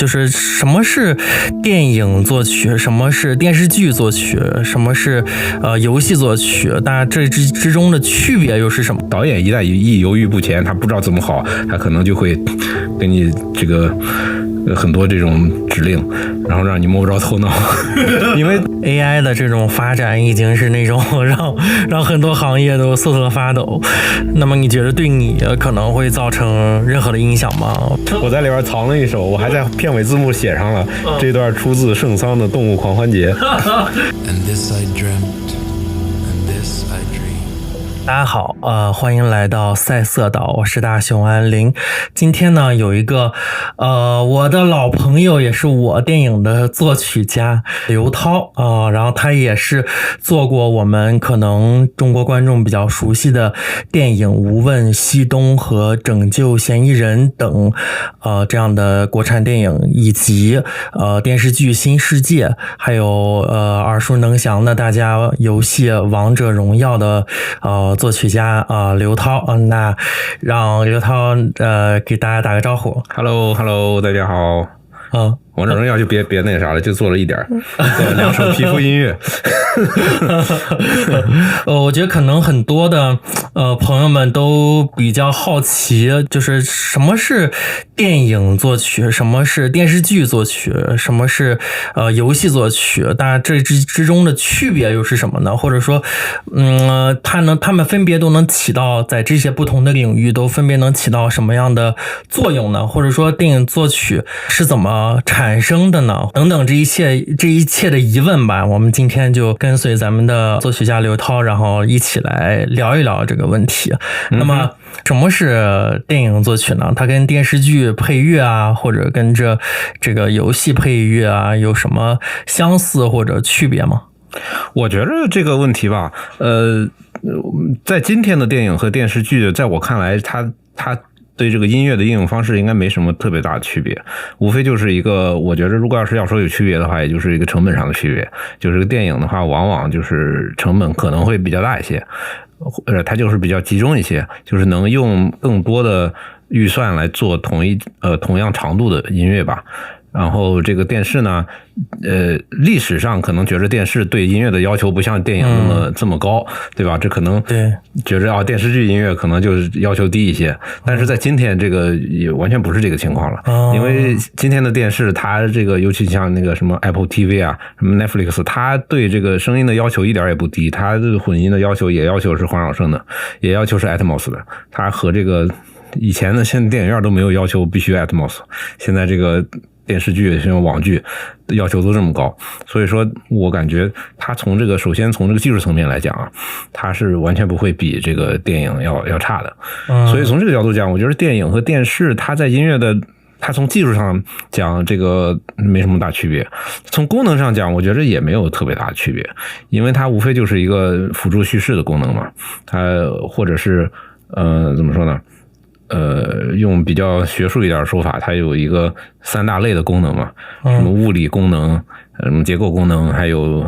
就是什么是电影作曲，什么是电视剧作曲，什么是游戏作曲，那这之中的区别又是什么？导演一旦犹豫不前，他不知道怎么好，他可能就会给你这个很多这种指令，然后让你摸不着头脑。因为 AI 的这种发展已经是那种让很多行业都瑟瑟发抖。那么你觉得对你可能会造成任何的影响吗？我在里边藏了一首，我还在片尾字幕写上了，这段出自圣桑的《动物狂欢节》。And this I dreamt, and this I dreamed. 大家好，欢迎来到赛色岛，我是大熊安林。今天呢，有一个我的老朋友，也是我电影的作曲家刘涛然后他也是做过我们可能中国观众比较熟悉的电影《无问西东》和《拯救嫌疑人》等这样的国产电影，以及电视剧《新世界》，还有耳熟能详的大家游戏《王者荣耀》的作曲家刘涛那让刘涛给大家打个招呼。 Hello， 大家好。王者荣耀就别那啥了，就做了一点，做了2首皮肤音乐。我觉得可能很多的朋友们都比较好奇，就是什么是电影作曲，什么是电视剧作曲，什么是游戏作曲，但这之中的区别又是什么呢？或者说他们分别都能起到在这些不同的领域都分别能起到什么样的作用呢？或者说电影作曲是怎么产生的呢？等等这一切的疑问吧，我们今天就跟随咱们的作曲家刘涛，然后一起来聊一聊这个问题。那么什么是电影作曲呢？它跟电视剧配乐啊，或者跟这个游戏配乐啊，有什么相似或者区别吗？我觉得这个问题吧，在今天的电影和电视剧，在我看来，它对这个音乐的应用方式应该没什么特别大的区别，无非就是一个，我觉得如果要说有区别的话，也就是一个成本上的区别。就是个电影的话，往往就是成本可能会比较大一些，它就是比较集中一些，就是能用更多的预算来做同样长度的音乐吧。然后这个电视呢，历史上可能觉得电视对音乐的要求不像电影这么高，对吧？这可能觉得电视剧音乐可能就是要求低一些，但是在今天这个也完全不是这个情况了，因为今天的电视它这个尤其像那个什么 Apple TV 啊，什么 Netflix， 它对这个声音的要求一点也不低，它的混音的要求也要求是环绕声的，也要求是 Atmos 的，它和这个以前的现在电影院都没有要求必须 Atmos， 现在这个电视剧像网剧的要求都这么高，所以说我感觉它首先从这个技术层面来讲啊，它是完全不会比这个电影要差的。所以从这个角度讲，我觉得电影和电视它在音乐的，它从技术上讲这个没什么大区别，从功能上讲我觉得也没有特别大的区别，因为它无非就是一个辅助叙事的功能嘛，它或者是怎么说呢，用比较学术一点的说法，它有一个3大类的功能嘛，什么物理功能，什么结构功能，还有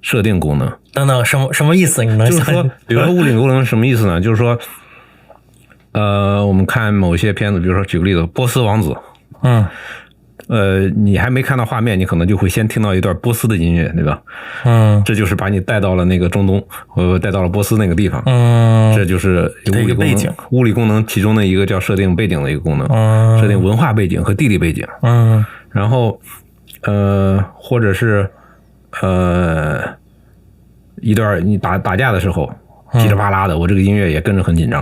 设定功能等等，什么意思？你能就是说，比如说物理功能是什么意思呢？就是说，我们看某些片子，比如说举个例子，波斯王子，你还没看到画面，你可能就会先听到一段波斯的音乐，对吧？这就是把你带到了那个中东，带到了波斯那个地方。这就是物理功能，物理功能其中的一个叫设定背景的一个功能，设定文化背景和地理背景。然后或者是一段你打架的时候，噼里啪啦的，我这个音乐也跟着很紧张，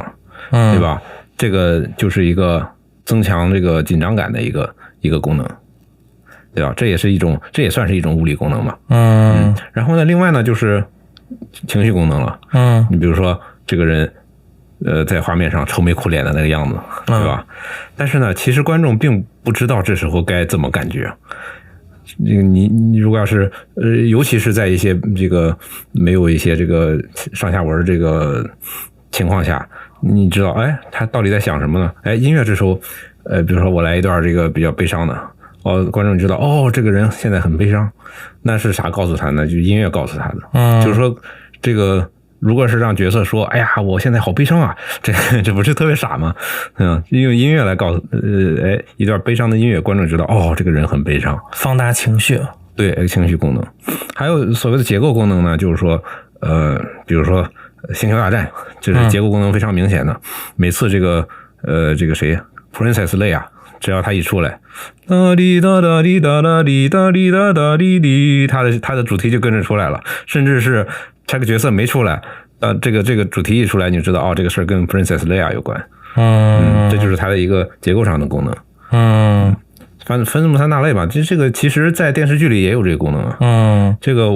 对吧？这个就是一个增强这个紧张感的一个功能，对吧？这也算是一种物理功能嘛。然后呢，另外呢就是情绪功能了。你比如说这个人在画面上愁眉苦脸的那个样子，对吧？但是呢，其实观众并不知道这时候该怎么感觉。你如果要是尤其是在一些这个没有一些这个上下文这个情况下，你知道他到底在想什么呢？音乐这时候比如说我来一段这个比较悲伤的，观众知道这个人现在很悲伤，那是啥告诉他呢？就音乐告诉他的。就是说这个如果是让角色说，哎呀，我现在好悲伤啊，这不是特别傻吗？用音乐来告诉，一段悲伤的音乐，观众知道，哦，这个人很悲伤，放大情绪。对，情绪功能。还有所谓的结构功能呢，就是说，比如说星球大战，这是结构功能非常明显的。每次这个谁 ，Princess Leia， 只要他一出来，哒滴哒哒滴哒哒滴哒滴哒哒滴滴，他的主题就跟着出来了。甚至是这个角色没出来，这个主题一出来，你就知道哦，这个事儿跟 Princess Leia 有关。这就是它的一个结构上的功能。分这么三大类吧，这个其实在电视剧里也有这个功能啊。这个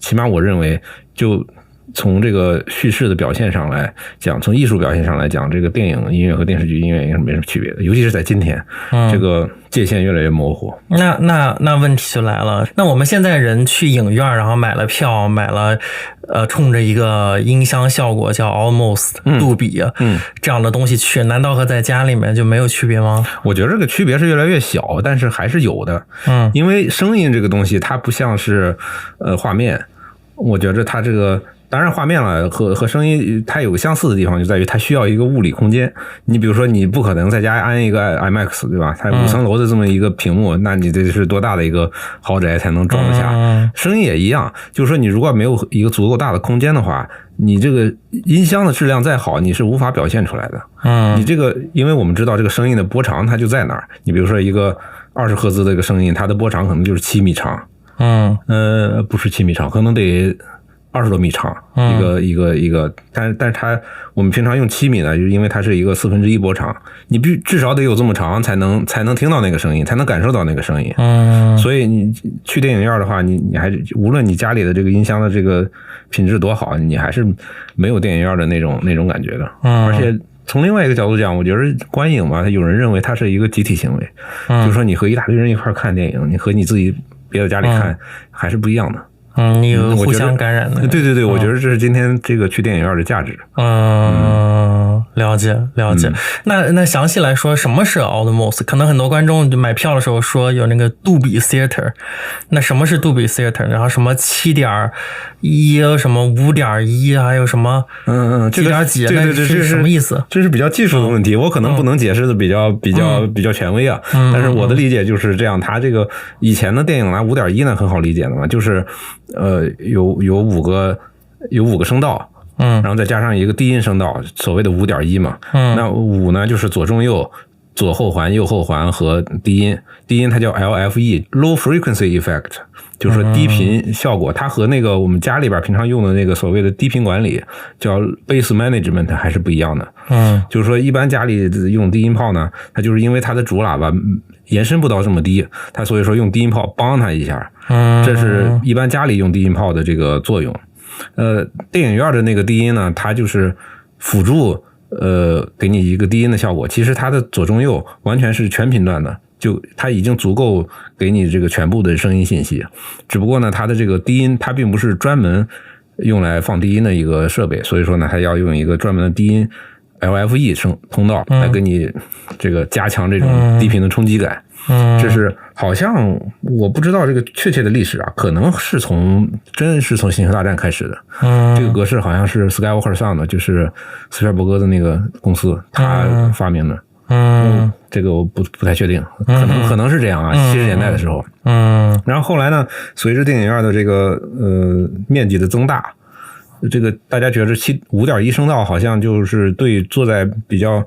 起码我认为，就从这个叙事的表现上来讲，从艺术表现上来讲，这个电影音乐和电视剧音乐应该是没什么区别的，尤其是在今天，这个界限越来越模糊。那问题就来了，那我们现在人去影院，然后买了票，买了冲着一个音箱效果叫 Almost 杜比这样的东西去，难道和在家里面就没有区别吗？我觉得这个区别是越来越小，但是还是有的。因为声音这个东西它不像是画面，我觉得它这个当然画面了和声音它有相似的地方，就在于它需要一个物理空间。你比如说你不可能在家安一个 IMAX 对吧，它5层楼的这么一个屏幕，那你这是多大的一个豪宅才能装得下。声音也一样，就是说你如果没有一个足够大的空间的话，你这个音箱的质量再好，你是无法表现出来的。你这个因为我们知道这个声音的波长它就在哪儿，你比如说一个20赫兹的一个声音，它的波长可能就是7米长。不是7米长，可能得20多米长，一个，但是我们平常用7米呢，就是因为它是一个1/4波长，你至少得有这么长才能听到那个声音，才能感受到那个声音。所以你去电影院的话，你还无论你家里的这个音箱的这个品质多好，你还是没有电影院的那种感觉的。而且从另外一个角度讲，我觉得观影嘛，有人认为它是一个集体行为，就是说你和一大堆人一块看电影，你和你自己别在家里看还是不一样的。你有互相感染的。对，我觉得这是今天这个去电影院的价值。了解。那详细来说，什么是 Atmos？ 可能很多观众就买票的时候说有那个杜比 Theater， 那什么是杜比 Theater？ 然后什么7.1，什么5.1，还有什么几点几？对，这是什么意思？这是比较技术的问题，我可能不能解释的比较权威啊。但是我的理解就是这样，它这个以前的电影拿5.1呢很好理解的嘛，就是有5个声道。然后再加上一个低音声道，所谓的5.1嘛。那5呢就是左中右、左后环、右后环和低音。低音它叫 LFE Low Frequency Effect， 就是说低频效果。它和那个我们家里边平常用的那个所谓的低频管理叫 Bass Management 还是不一样的。就是说一般家里用低音炮呢，它就是因为它的主喇叭延伸不到这么低，它所以说用低音炮帮它一下。这是一般家里用低音炮的这个作用。电影院的那个低音呢，它就是辅助给你一个低音的效果。其实它的左中右完全是全频段的，就它已经足够给你这个全部的声音信息。只不过呢，它的这个低音它并不是专门用来放低音的一个设备，所以说呢，它要用一个专门的低音 LFE 通道来给你这个加强这种低频的冲击感。这是好像我不知道这个确切的历史啊，可能是真是从星球大战开始的。这个格式好像是 Skywalker Sound， 就是斯皮尔伯格的那个公司他发明的。这个我不太确定，可能是这样啊，70年代的时候。然后后来呢，随着电影院的这个面积的增大，这个大家觉得5.1声道好像就是对坐在比较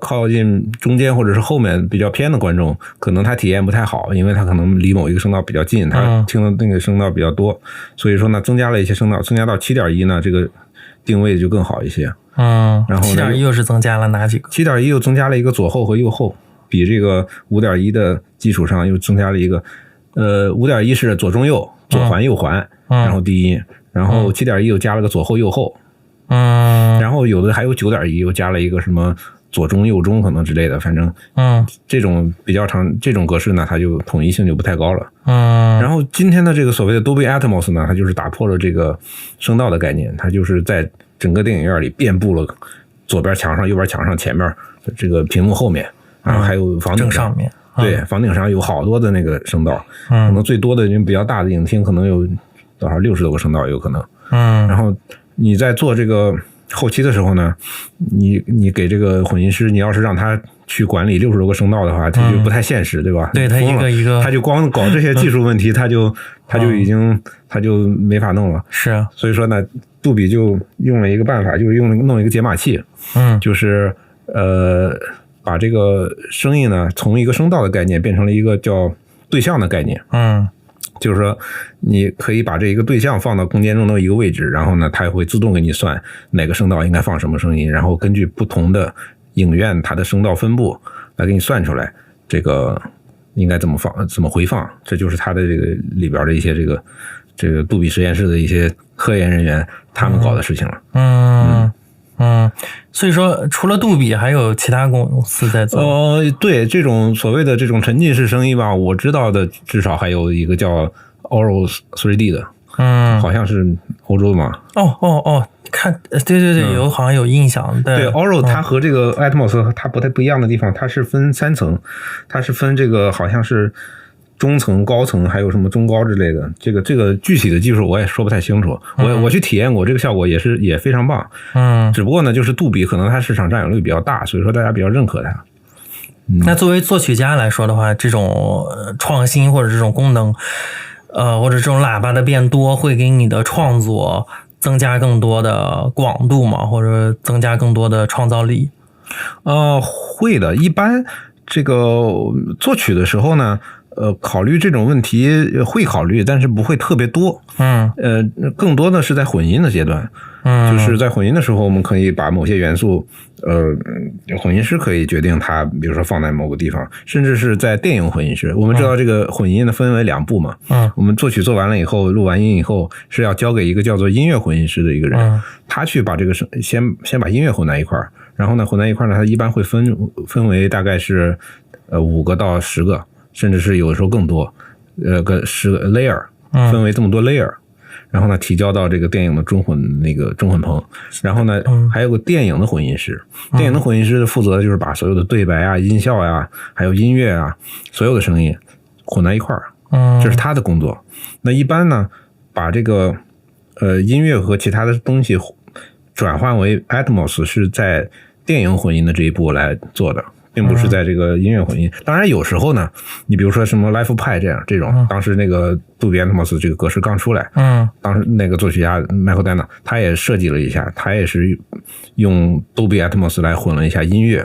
靠近中间或者是后面比较偏的观众，可能他体验不太好，因为他可能离某一个声道比较近，他听的那个声道比较多，所以说呢，增加了一些声道，增加到7.1呢，这个定位就更好一些。然后 7.1 又是增加了哪几个？ 7.1 又增加了一个左后和右后，比这个 5.1 的基础上又增加了一个5.1 是左中右、左环右环，然后低音。然后 7.1 又加了个左后右后，然后有的还有 9.1 又加了一个什么左中右中可能之类的，反正这种比较长这种格式呢，它就统一性就不太高了。然后今天的这个所谓的 Dolby Atmos 呢，它就是打破了这个声道的概念，它就是在整个电影院里遍布了左边墙上、右边墙上、前面这个屏幕后面，然后还有房顶上面，对，房顶上有好多的那个声道，可能最多的比较大的影厅可能有多少60多个声道有可能。然后你在做这个后期的时候呢，你给这个混音师，你要是让他去管理60多个声道的话，他就不太现实，对吧？对，他一个一个，他就光搞这些技术问题，他就没法弄了。是，所以说呢，杜比就用了一个办法，就是弄一个解码器，就是把这个声音呢从一个声道的概念变成了一个叫对象的概念。就是说你可以把这一个对象放到空间中的一个位置，然后呢它也会自动给你算哪个声道应该放什么声音，然后根据不同的影院它的声道分布来给你算出来这个应该怎么放怎么回放。这就是它的这个里边的一些这个杜比实验室的一些科研人员他们搞的事情了。所以说除了杜比还有其他公司在做。对，这种所谓的这种沉浸式声音吧，我知道的至少还有一个叫 Aural 3D 的，好像是欧洲的嘛。看，对，好像有印象。对 Aural 它和这个 Atmos 它不一样的地方，它是分3层，它是分这个好像是中层、高层，还有什么中高之类的。这个具体的技术我也说不太清楚。我去体验过，这个效果也非常棒。只不过呢，就是杜比可能它市场占有率比较大，所以说大家比较认可它。那作为作曲家来说的话，这种创新或者这种功能，或者这种喇叭的变多，会给你的创作增加更多的广度吗？或者增加更多的创造力？会的。一般这个作曲的时候呢，考虑这种问题会考虑，但是不会特别多。更多的是在混音的阶段。就是在混音的时候，我们可以把某些元素，混音师可以决定它，比如说放在某个地方，甚至是在电影混音师。我们知道这个混音的分为2步嘛。我们作曲做完了以后，录完音以后，是要交给一个叫做音乐混音师的一个人，他去把这个先把音乐混在一块儿，然后呢混在一块儿呢，他一般会分为大概是5个到10个，甚至是有的时候更多，个10个 layer， 分为这么多 layer。然后呢，提交到这个电影的中混棚，然后呢，还有个电影的混音师，电影的混音师负责就是把所有的对白啊、音效啊，还有音乐啊，所有的声音混在一块儿，这是他的工作。那一般呢，把这个音乐和其他的东西转换为 Atmos 是在电影混音的这一步来做的。并不是在这个音乐混音。当然有时候呢，你比如说什么 Live Pi 这种，当时那个杜比 Atmos 这个格式刚出来，当时那个作曲家 Michael Dana 他也设计了一下，他也是用杜比 Atmos 来混了一下音乐。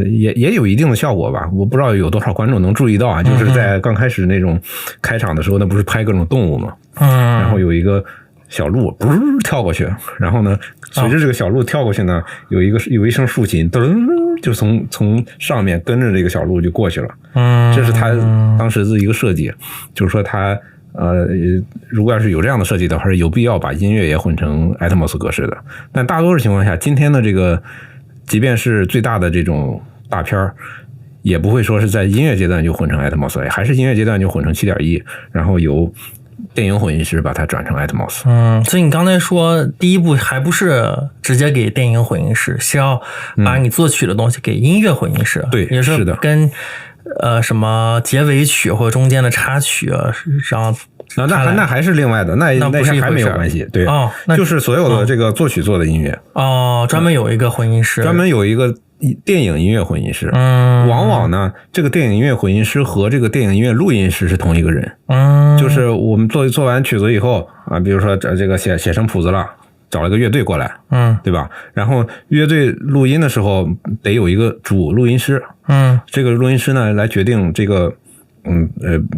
也有一定的效果吧，我不知道有多少观众能注意到啊，就是在刚开始那种开场的时候，那不是拍各种动物嘛，然后有一个小鹿跳过去，然后呢，随着这个小鹿跳过去呢，有一声竖琴，噔，就从上面跟着这个小鹿就过去了。这是他当时的一个设计，就是说他如果要是有这样的设计的话，是有必要把音乐也混成 Atmos 格式的。但大多数情况下，今天的这个，即便是最大的这种大片也不会说是在音乐阶段就混成 Atmos， 还是音乐阶段就混成 7.1， 然后由电影混音师把它转成 Atmos。所以你刚才说第一步还不是直接给电影混音师，是要把你作曲的东西给音乐混音师。对，也是的，跟什么结尾曲或者中间的插曲，然后那还是另外的，那些还没有关系。对，就是所有的这个作曲做的音乐。专门有一个混音师，专门有一个电影音乐混音师。往往呢，这个电影音乐混音师和这个电影音乐录音师是同一个人。就是我们做完曲子以后啊，比如说这个写成谱子了，找了个乐队过来，对吧？然后乐队录音的时候得有一个主录音师，这个录音师呢来决定这个，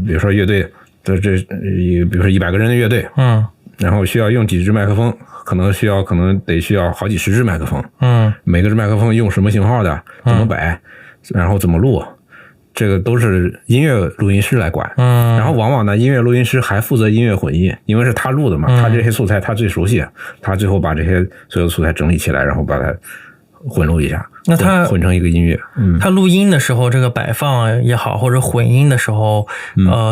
比如说乐队的比如说100个人的乐队，然后需要用几支麦克风，可能得需要好几十支麦克风，每个支麦克风用什么型号的，怎么摆，然后怎么录。这个都是音乐录音师来管，然后往往呢，音乐录音师还负责音乐混音，因为是他录的嘛，他这些素材他最熟悉，他最后把这些所有的素材整理起来，然后把它混录一下，那他混成一个音乐。他录音的时候，这个摆放也好，或者混音的时候，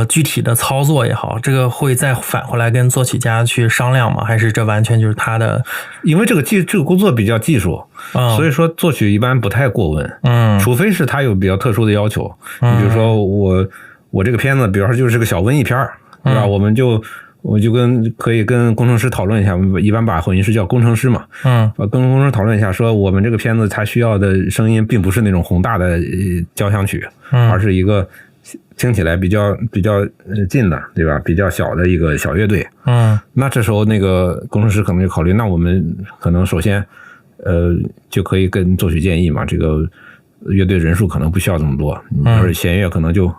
具体的操作也好，这个会再返回来跟作曲家去商量吗？还是这完全就是他的？因为这个工作比较技术，所以说作曲一般不太过问，除非是他有比较特殊的要求。你比如说我这个片子，比如说就是个小文艺片，对吧？我们就我就可以跟工程师讨论一下，我们一般把混音师叫工程师嘛，跟工程师讨论一下，说我们这个片子它需要的声音并不是那种宏大的交响曲，而是一个听起来比较近的，对吧？比较小的一个小乐队。那这时候那个工程师可能就考虑，那我们可能首先就可以跟作曲建议嘛，这个乐队人数可能不需要这么多，要是弦乐可能就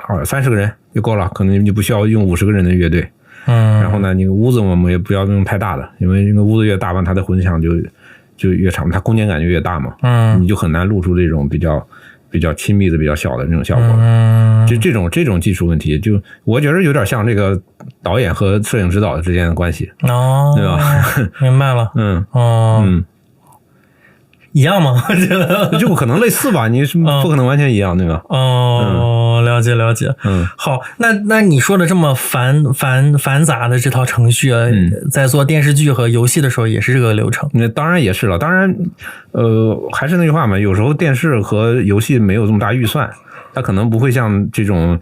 30个人就够了，可能就不需要用50个人的乐队。然后呢，那个屋子我们也不要用太大的，因为那个屋子越大吧，它的混响就越长，它空间感就越大嘛。你就很难录出这种比较亲密的、比较小的那种效果。就这种技术问题，就我觉得有点像这个导演和摄影指导之间的关系。对吧？明白了。一样吗？就不可能类似吧？你是不可能完全一样，对吧？了解。好，那你说的这么繁杂的这套程序，在做电视剧和游戏的时候也是这个流程？那当然也是了。当然，还是那句话嘛，有时候电视和游戏没有这么大预算，它可能不会像这种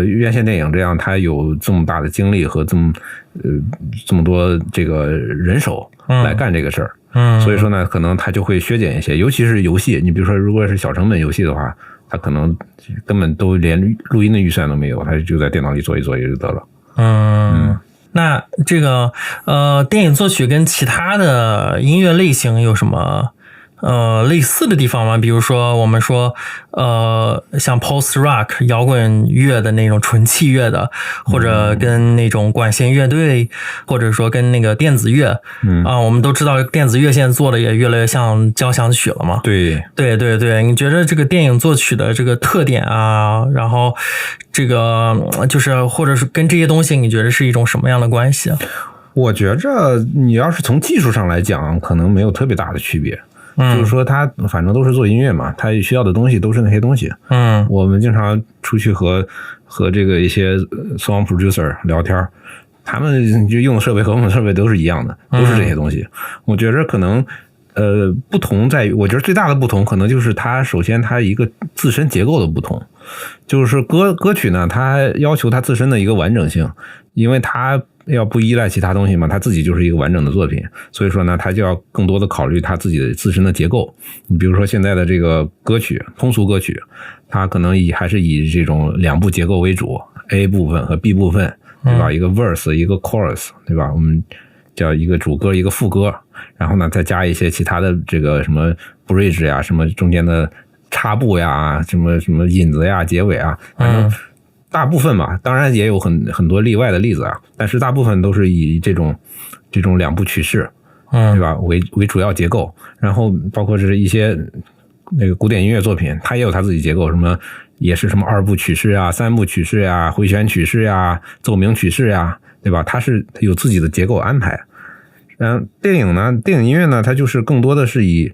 院线电影这样，它有这么大的精力和这么多这个人手来干这个事儿。所以说呢，可能它就会削减一些，尤其是游戏。你比如说，如果是小成本游戏的话，它可能根本都连录音的预算都没有，它就在电脑里做一做也就得了。那这个电影作曲跟其他的音乐类型有什么类似的地方吗？比如说我们说像 post rock 摇滚乐的那种纯器乐的，或者跟那种管弦乐队，或者说跟那个电子乐，我们都知道电子乐现在做的也越来越像交响曲了嘛。对，你觉得这个电影作曲的这个特点啊，然后这个就是或者是跟这些东西，你觉得是一种什么样的关系啊？我觉着你要是从技术上来讲，可能没有特别大的区别。就是说他反正都是做音乐嘛，他需要的东西都是那些东西。我们经常出去和这个一些 song producer 聊天，他们就用的设备和我们设备都是一样的，都是这些东西。我觉得可能不同在于，我觉得最大的不同可能就是它首先它一个自身结构的不同，就是歌曲呢，它要求它自身的一个完整性，因为它要不依赖其他东西嘛，它自己就是一个完整的作品，所以说呢，它就要更多的考虑它自己的自身的结构。你比如说现在的这个歌曲，通俗歌曲，它可能还是以这种2部结构为主 ，A 部分和 B 部分，对吧？一个 verse， 一个 chorus， 对吧？我们叫一个主歌，一个副歌，然后呢，再加一些其他的这个什么 bridge 呀，什么中间的插部呀，什么引子呀、结尾啊，反正大部分嘛，当然也有很多例外的例子啊，但是大部分都是以这种2部曲式，对吧？为主要结构，然后包括是一些那个古典音乐作品，它也有它自己结构，什么也是什么2部曲式啊、3部曲式啊、回旋曲式啊、奏鸣曲式啊，对吧？它是有自己的结构安排。电影音乐呢，它就是更多的是以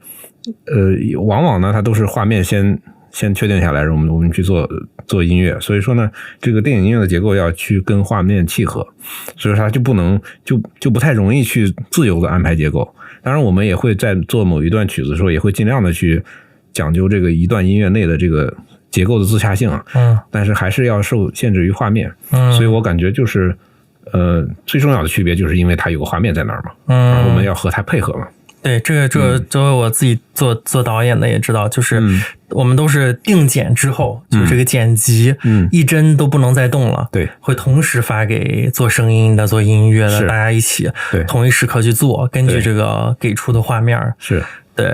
往往呢，它都是画面先确定下来，我们去做音乐，所以说呢，这个电影音乐的结构要去跟画面契合，所以说它就不能就不太容易去自由的安排结构。当然，我们也会在做某一段曲子的时候，也会尽量的去讲究这个一段音乐内的这个结构的自洽性啊。但是还是要受限制于画面。所以我感觉就是最重要的区别就是因为它有个画面在那儿嘛。我们要和它配合嘛。对，这个作为我自己做导演的也知道，就是我们都是定剪之后，就这个剪辑，一帧都不能再动了，对，会同时发给做声音的、做音乐的，大家一起同一时刻去做，根据这个给出的画面，是，对，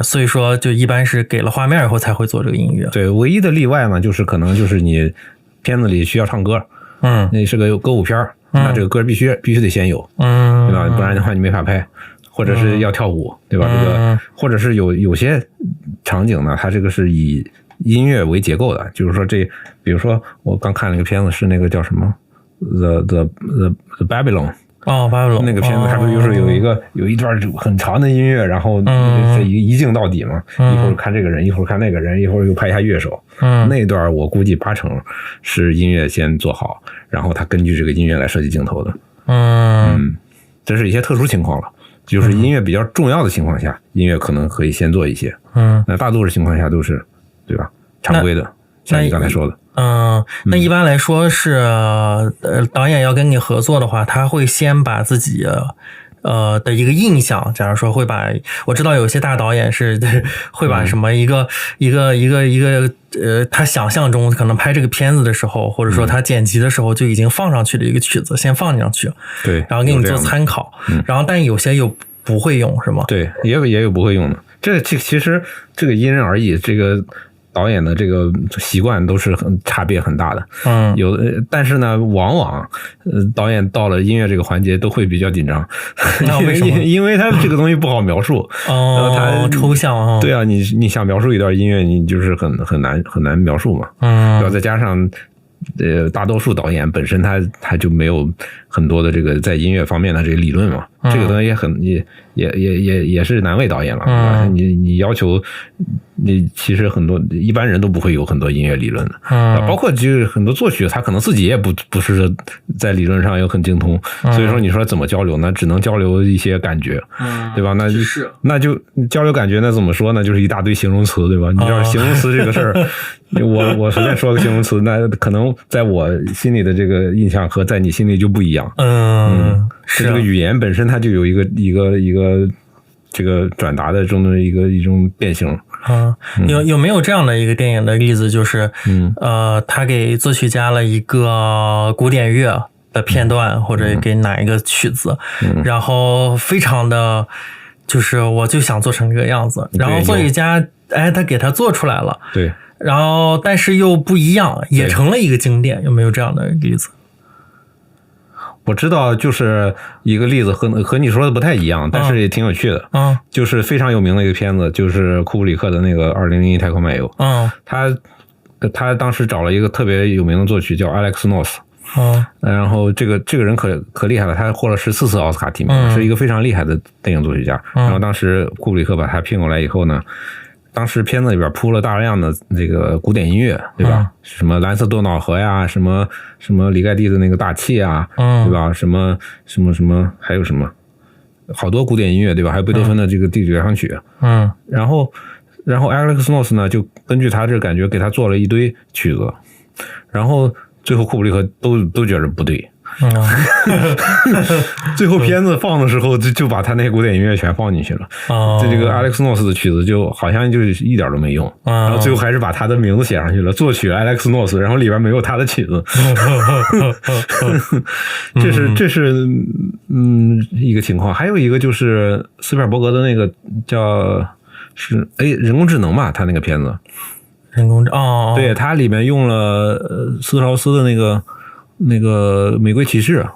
所以说就一般是给了画面以后才会做这个音乐。对，唯一的例外呢，就是可能就是你片子里需要唱歌，那是个歌舞片，那这个歌必须得先有，对吧？不然的话你没法拍。或者是要跳舞，对吧？这个或者是有些场景呢，它这个是以音乐为结构的，就是说比如说我刚看了一个片子，是那个叫什么 The Babylon。Babylon 那个片子它不就是有一段很长的音乐，然后这一镜到底嘛，一会儿看这个人，一会儿看那个人，一会儿又拍一下乐手。那一段我估计80%是音乐先做好，然后他根据这个音乐来设计镜头的。这是一些特殊情况了。就是音乐比较重要的情况下，音乐可能可以先做一些。那大多数情况下都是，对吧？常规的。像你刚才说的。那一般来说是导演要跟你合作的话，他会先把自己的一个印象，假如说会把，我知道有些大导演是会把什么一个他想象中可能拍这个片子的时候，或者说他剪辑的时候就已经放上去的一个曲子，先放上去，对，然后给你做参考，然后但有些又不会用，是吗？对，也有不会用的，这其实这个因人而异，这个导演的这个习惯都是差别很大的，但是呢，往往导演到了音乐这个环节都会比较紧张，为什么？因为他这个东西不好描述，他抽象对啊，你想描述一段音乐，你就是很难描述嘛，然后再加上大多数导演本身他就没有很多的这个在音乐方面的这个理论嘛，这个东西也是难为导演了，你要求你其实很多一般人都不会有很多音乐理论的，包括就是很多作曲他可能自己也不是在理论上又很精通，所以说你说怎么交流呢？只能交流一些感觉，对吧？那就交流感觉，那怎么说呢？就是一大堆形容词，对吧？你知道形容词这个事儿，我随便说个形容词，那可能在我心里的这个印象和在你心里就不一样，是这个语言本身它就有一个这个转达的中的一种变形。有没有这样的一个电影的例子，就是他给作曲加了一个古典乐的片段，或者给哪一个曲子，然后非常的就是我就想做成这个样子，然后作曲家他给他做出来了，对，然后但是又不一样，也成了一个经典，有没有这样的例子？我知道，就是一个例子和你说的不太一样，但是也挺有趣的。就是非常有名的一个片子，就是库布里克的那个《2001太空漫游》。他当时找了一个特别有名的作曲叫 Alex North。然后这个人可厉害了，他获了14次奥斯卡提名，是一个非常厉害的电影作曲家。然后当时库布里克把他聘过来以后呢，当时片子里边铺了大量的这个古典音乐，对吧？什么蓝色多瑙河呀，什么里盖蒂的那个大气啊，对吧？什么，还有什么好多古典音乐，对吧？还有贝多芬的这个第九交响曲。然后 Alex North 呢，就根据他这个感觉给他做了一堆曲子，然后最后库布里克都觉得不对。最后片子放的时候就把他那些古典音乐全放进去了，这个 Alex North 的曲子就好像就一点都没用，然后最后还是把他的名字写上去了，作曲 Alex North， 然后里边没有他的曲子。这是一个情况，还有一个就是斯皮尔伯格的那个人工智能嘛，他那个片子对，他里面用了斯特劳斯的那个玫瑰骑士，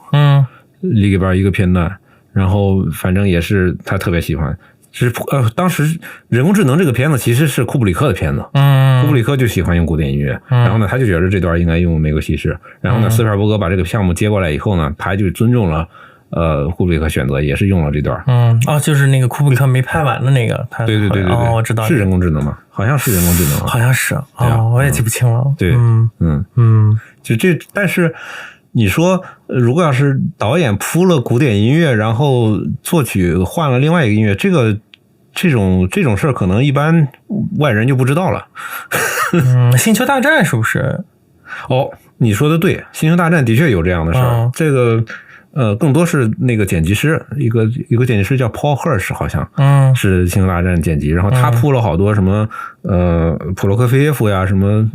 里边一个片段，然后反正也是他特别喜欢。当时人工智能这个片子其实是库布里克的片子，库布里克就喜欢用古典音乐，然后呢他就觉得这段应该用玫瑰骑士，然后呢斯皮尔伯格把这个项目接过来以后呢，他就尊重了库布里克选择，也是用了这段。就是那个库布里克没拍完的那个，对，我知道是人工智能吗？好像是人工智能，好像是我也记不清了。对，但是你说如果要是导演铺了古典音乐，然后作曲换了另外一个音乐，这种事儿可能一般外人就不知道了。星球大战是不是？你说的对，星球大战的确有这样的事儿。这个更多是那个剪辑师，一个剪辑师叫 Paul Hirsch， 好像是星球大战剪辑，然后他铺了好多什么普罗科菲耶夫呀，什么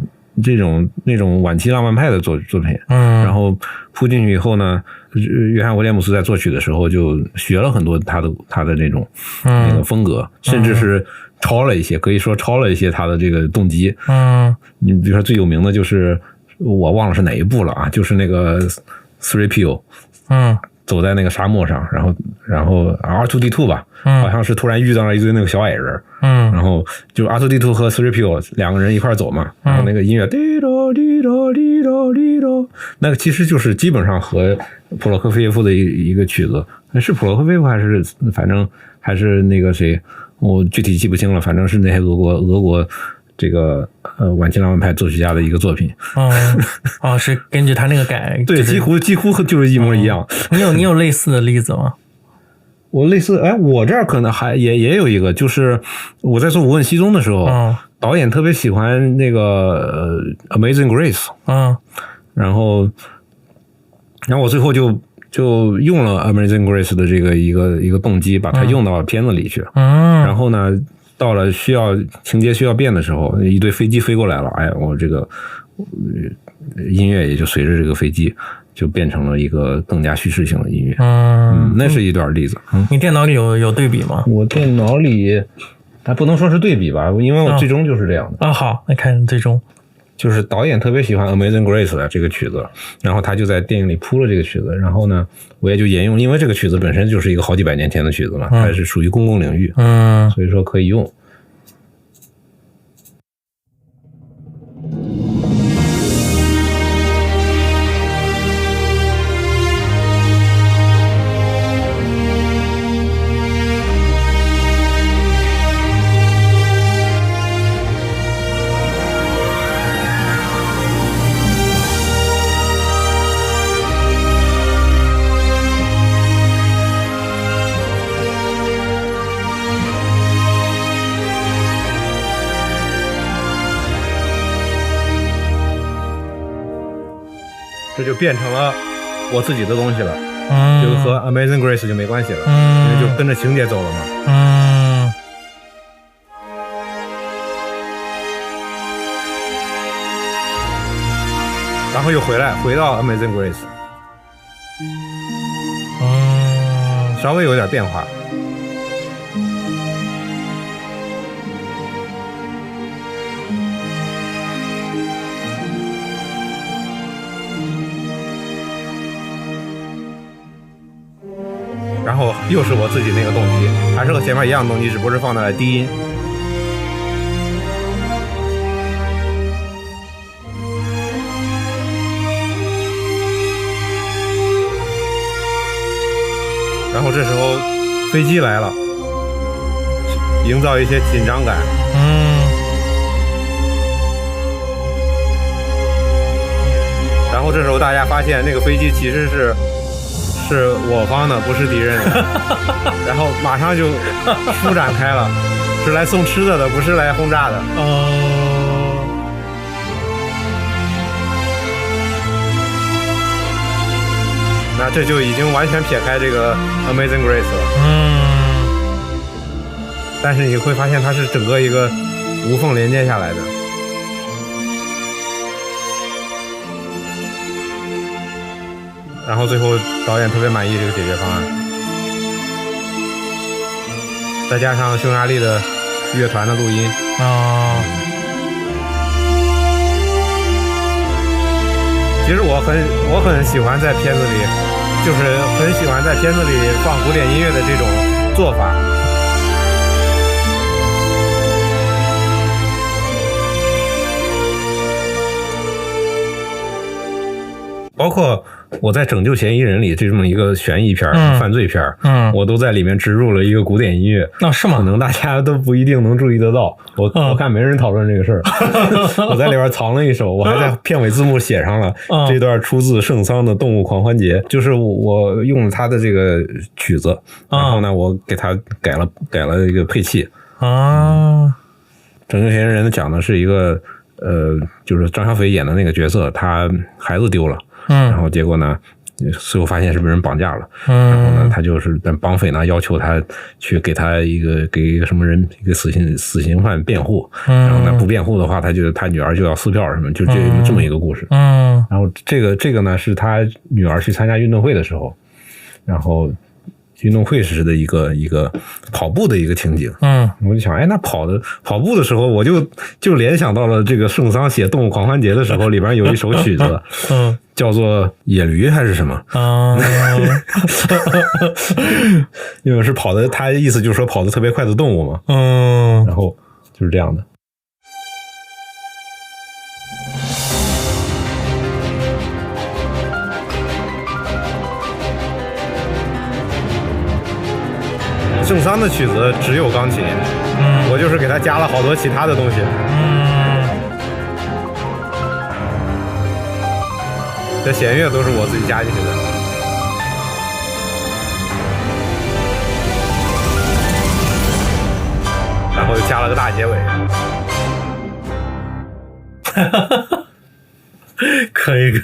那种晚期浪漫派的作品，然后铺进去以后呢，约翰威廉姆斯在作曲的时候就学了很多他的那种那个风格，甚至是抄了一些，可以说抄了一些他的这个动机。你比如说最有名的就是我忘了是哪一部了啊，就是那个 3PO， 走在那个沙漠上，然后 R2D2 吧，好像是突然遇到了一堆那个小矮人，然后就 R2D2 和 3PO 两个人一块走嘛，然后那个音乐滴答滴答滴答滴答，那个其实就是基本上和普罗科菲耶夫的一个曲子，是普罗科菲耶夫还是反正还是那个谁，我具体记不清了，反正是那些俄国这个晚期浪漫派作曲家的一个作品。是根据他那个改，对，几乎就是一模一样。你有类似的例子吗？我类似，我这儿可能也有一个，就是我在做《无问西东》的时候，导演特别喜欢那个Amazing Grace， 然后我最后就用了 Amazing Grace 的这个一个动机，把它用到片子里去。然后呢，到了情节需要变的时候，一堆飞机飞过来了，哎，我这个音乐也就随着这个飞机就变成了一个更加叙事性的音乐。那是一段例子。你电脑里有对比吗？我电脑里还不能说是对比吧，因为我最终就是这样的。好，来看最终。就是导演特别喜欢 Amazing Grace 的这个曲子，然后他就在电影里铺了这个曲子，然后呢，我也就沿用，因为这个曲子本身就是一个好几百年前的曲子嘛，它是属于公共领域，所以说可以用。这就变成了我自己的东西了，就和 Amazing Grace 就没关系了，因为就跟着情节走了嘛。然后又回到 Amazing Grace， 稍微有点变化。然后又是我自己那个动机，还是和前面一样的动机，只不过是放在了低音。然后这时候飞机来了，营造一些紧张感。然后这时候大家发现那个飞机其实是我方的，不是敌人的。然后马上就舒展开了，是来送吃的，不是来轰炸的。那这就已经完全撇开这个 Amazing Grace 了。但是你会发现它是整个一个无缝连接下来的。然后最后导演特别满意这个解决方案，再加上匈牙利的乐团的录音。其实我很喜欢在片子里，就是很喜欢在片子里放古典音乐的这种做法。包括我在《拯救嫌疑人》里这么一个悬疑片、犯罪片，我都在里面植入了一个古典音乐。是吗？可能大家都不一定能注意得到。我看没人讨论这个事儿。我在里边藏了一首，我还在片尾字幕写上了这段出自圣桑的《动物狂欢节》，就是我用了他的这个曲子，然后呢，我给他改了一个配器。拯救嫌疑人讲的是一个就是张小斐演的那个角色，他孩子丢了。然后结果呢，最后发现是被人绑架了。然后呢，他就是绑匪呢要求他去给一个什么人一个死刑犯辩护。然后呢，不辩护的话，他女儿就要撕票什么，就这么一个故事。然后这个呢是他女儿去参加运动会的时候，然后运动会时的一个跑步的一个情景。我就想，那跑步的时候，我就联想到了这个圣桑写《动物狂欢节》的时候，里边有一首曲子，叫做《野驴》还是什么？因为是跑的，他意思就是说跑得特别快的动物嘛。然后就是这样的。圣桑的曲子只有钢琴，我就是给他加了好多其他的东西。这弦乐都是我自己加进去的。然后又加了个大结尾。可以，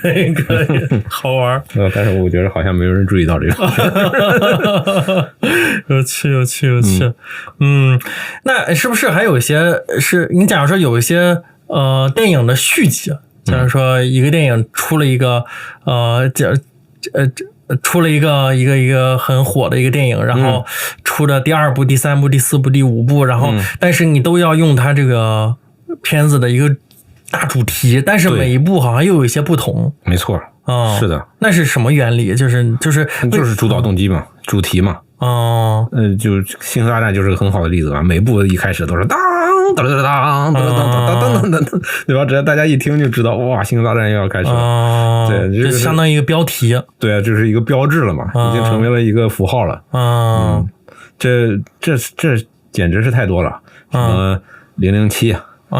好玩。但是我觉得好像没有人注意到这个。有趣。那是不是还有一些是你假如说有一些电影的续集，假如说一个电影出了一个出了一个很火的一个电影，然后出的第2部、第3部、第4部、第5部，然后但是你都要用它这个片子的一个大主题，但是每一部好像又有一些不同。没错，是的。那是什么原理？就是主导动机嘛，主题嘛。就星球大战就是个很好的例子吧。每部一开始都是当当当当当当当，对吧？只要大家一听就知道，哇，星球大战又要开始了。对，就相当于一个标题。对啊，这是一个标志了嘛，已经成为了一个符号了。这简直是太多了。什么007，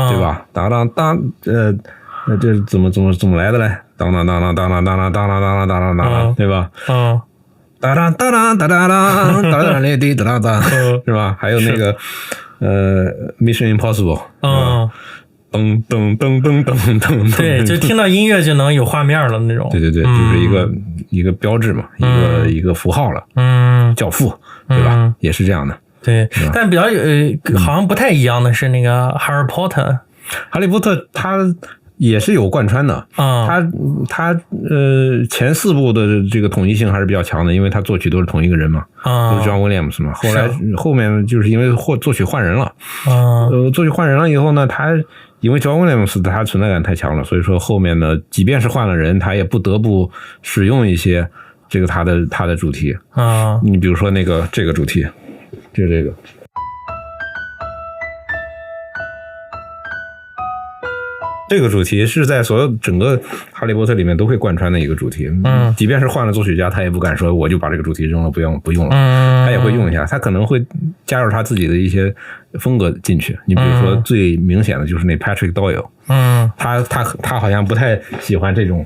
对吧？当当当，这怎么来的嘞？当当当当当当当当当当当当，对吧？哒哒哒哒哒哒哒哒哒嘞滴哒哒哒，是吧？还有那个Mission Impossible，噔噔噔噔噔噔，对，就听到音乐就能有画面了那种。对，就是一个标志嘛，一个符号了。教父，对吧？也是这样的。对，但比较好像不太一样的是那个哈利波特。哈利波特他也是有贯穿的。他前4部的这个统一性还是比较强的，因为他作曲都是同一个人嘛，都是 John Williams 嘛。后面就是因为作曲换人了。作曲换人了以后呢，他因为 John Williams 他存在感太强了，所以说后面呢，即便是换了人，他也不得不使用一些这个他的主题。你比如说这个主题，就这个。这个主题是在所有整个哈利波特里面都会贯穿的一个主题。即便是换了作曲家，他也不敢说我就把这个主题扔了不用了。他也会用一下，他可能会加入他自己的一些风格进去。你比如说最明显的就是那 Patrick Doyle。他好像不太喜欢这种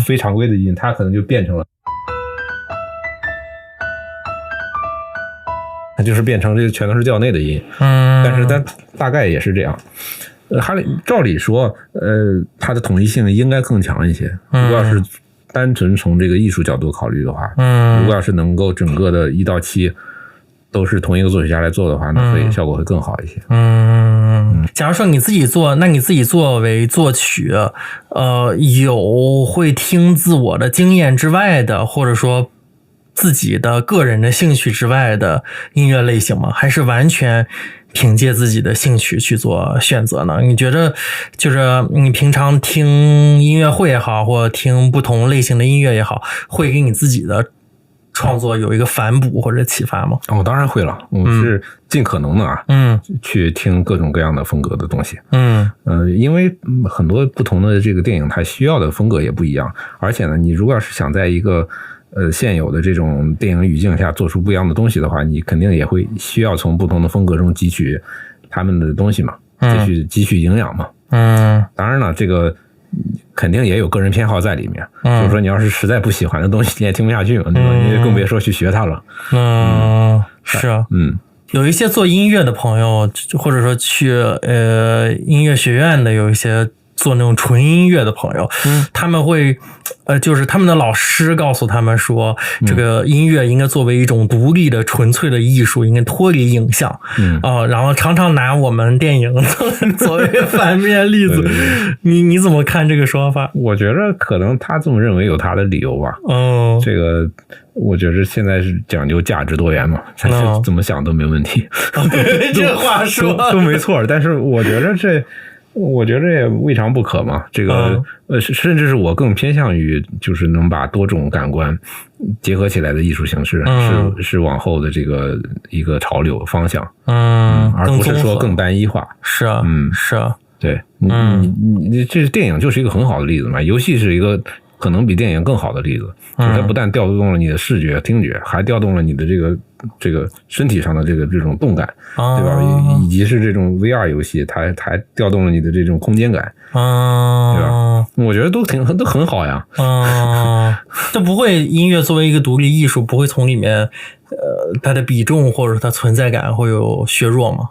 非常规的音，他可能就变成了。就是变成这个全都是调内的音。但是它大概也是这样。照理说，它的统一性应该更强一些。如果要是单纯从这个艺术角度考虑的话，如果要是能够整个的1到7都是同一个作曲家来做的话，那会效果会更好一些。假如说你自己做，那你自己作为作曲，有会听自我的经验之外的，或者说自己的个人的兴趣之外的音乐类型吗？还是完全凭借自己的兴趣去做选择呢？你觉得就是你平常听音乐会也好，或听不同类型的音乐也好，会给你自己的创作有一个反哺或者启发吗？当然会了，我是尽可能的去听各种各样的风格的东西。因为很多不同的这个电影它需要的风格也不一样，而且呢，你如果要是想在一个现有的这种电影语境下做出不一样的东西的话，你肯定也会需要从不同的风格中汲取他们的东西嘛，汲取营养嘛。当然了，这个肯定也有个人偏好在里面。就是说你要是实在不喜欢的东西，你也听不下去嘛，对吧？你也更别说去学它了。是啊。有一些做音乐的朋友，或者说去音乐学院的有一些做那种纯音乐的朋友，他们会就是他们的老师告诉他们说，这个音乐应该作为一种独立的纯粹的艺术，应该脱离影像。然后常常拿我们电影作为反面例子。你怎么看这个说法？我觉得可能他这么认为有他的理由吧。这个我觉得现在是讲究价值多元嘛，怎么想都没问题。这话说都没错，但是我觉得也未尝不可嘛。这个甚至是我更偏向于就是能把多种感官结合起来的艺术形式，是往后的这个一个潮流方向。而不是说更单一化。是啊，是啊，对。你这电影就是一个很好的例子嘛，游戏是一个可能比电影更好的例子。就是它不但调动了你的视觉听觉，还调动了你的这个身体上的这种动感，对吧？以及是这种 VR 游戏，它还调动了你的这种空间感，对吧？我觉得都很好呀。这不会音乐作为一个独立艺术，不会从里面它的比重或者它存在感会有削弱吗？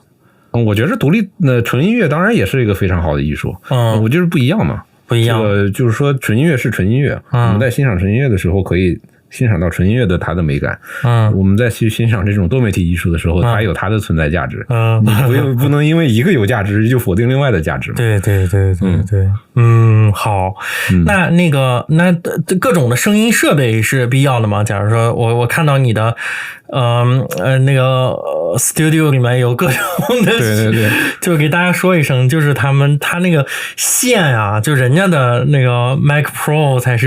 我觉得独立纯音乐当然也是一个非常好的艺术，我觉得不一样嘛，不一样。这个就是说纯音乐是纯音乐，我们在欣赏纯音乐的时候可以欣赏到纯音乐的它的美感，我们在去欣赏这种多媒体艺术的时候，它有它的存在价值，你不能因为一个有价值就否定另外的价值嘛。对，好，那各种的声音设备是必要的吗？假如说我看到你的那个studio 里面有各种的，对，就给大家说一声，就是他那个线啊，就人家的那个 Mac Pro 才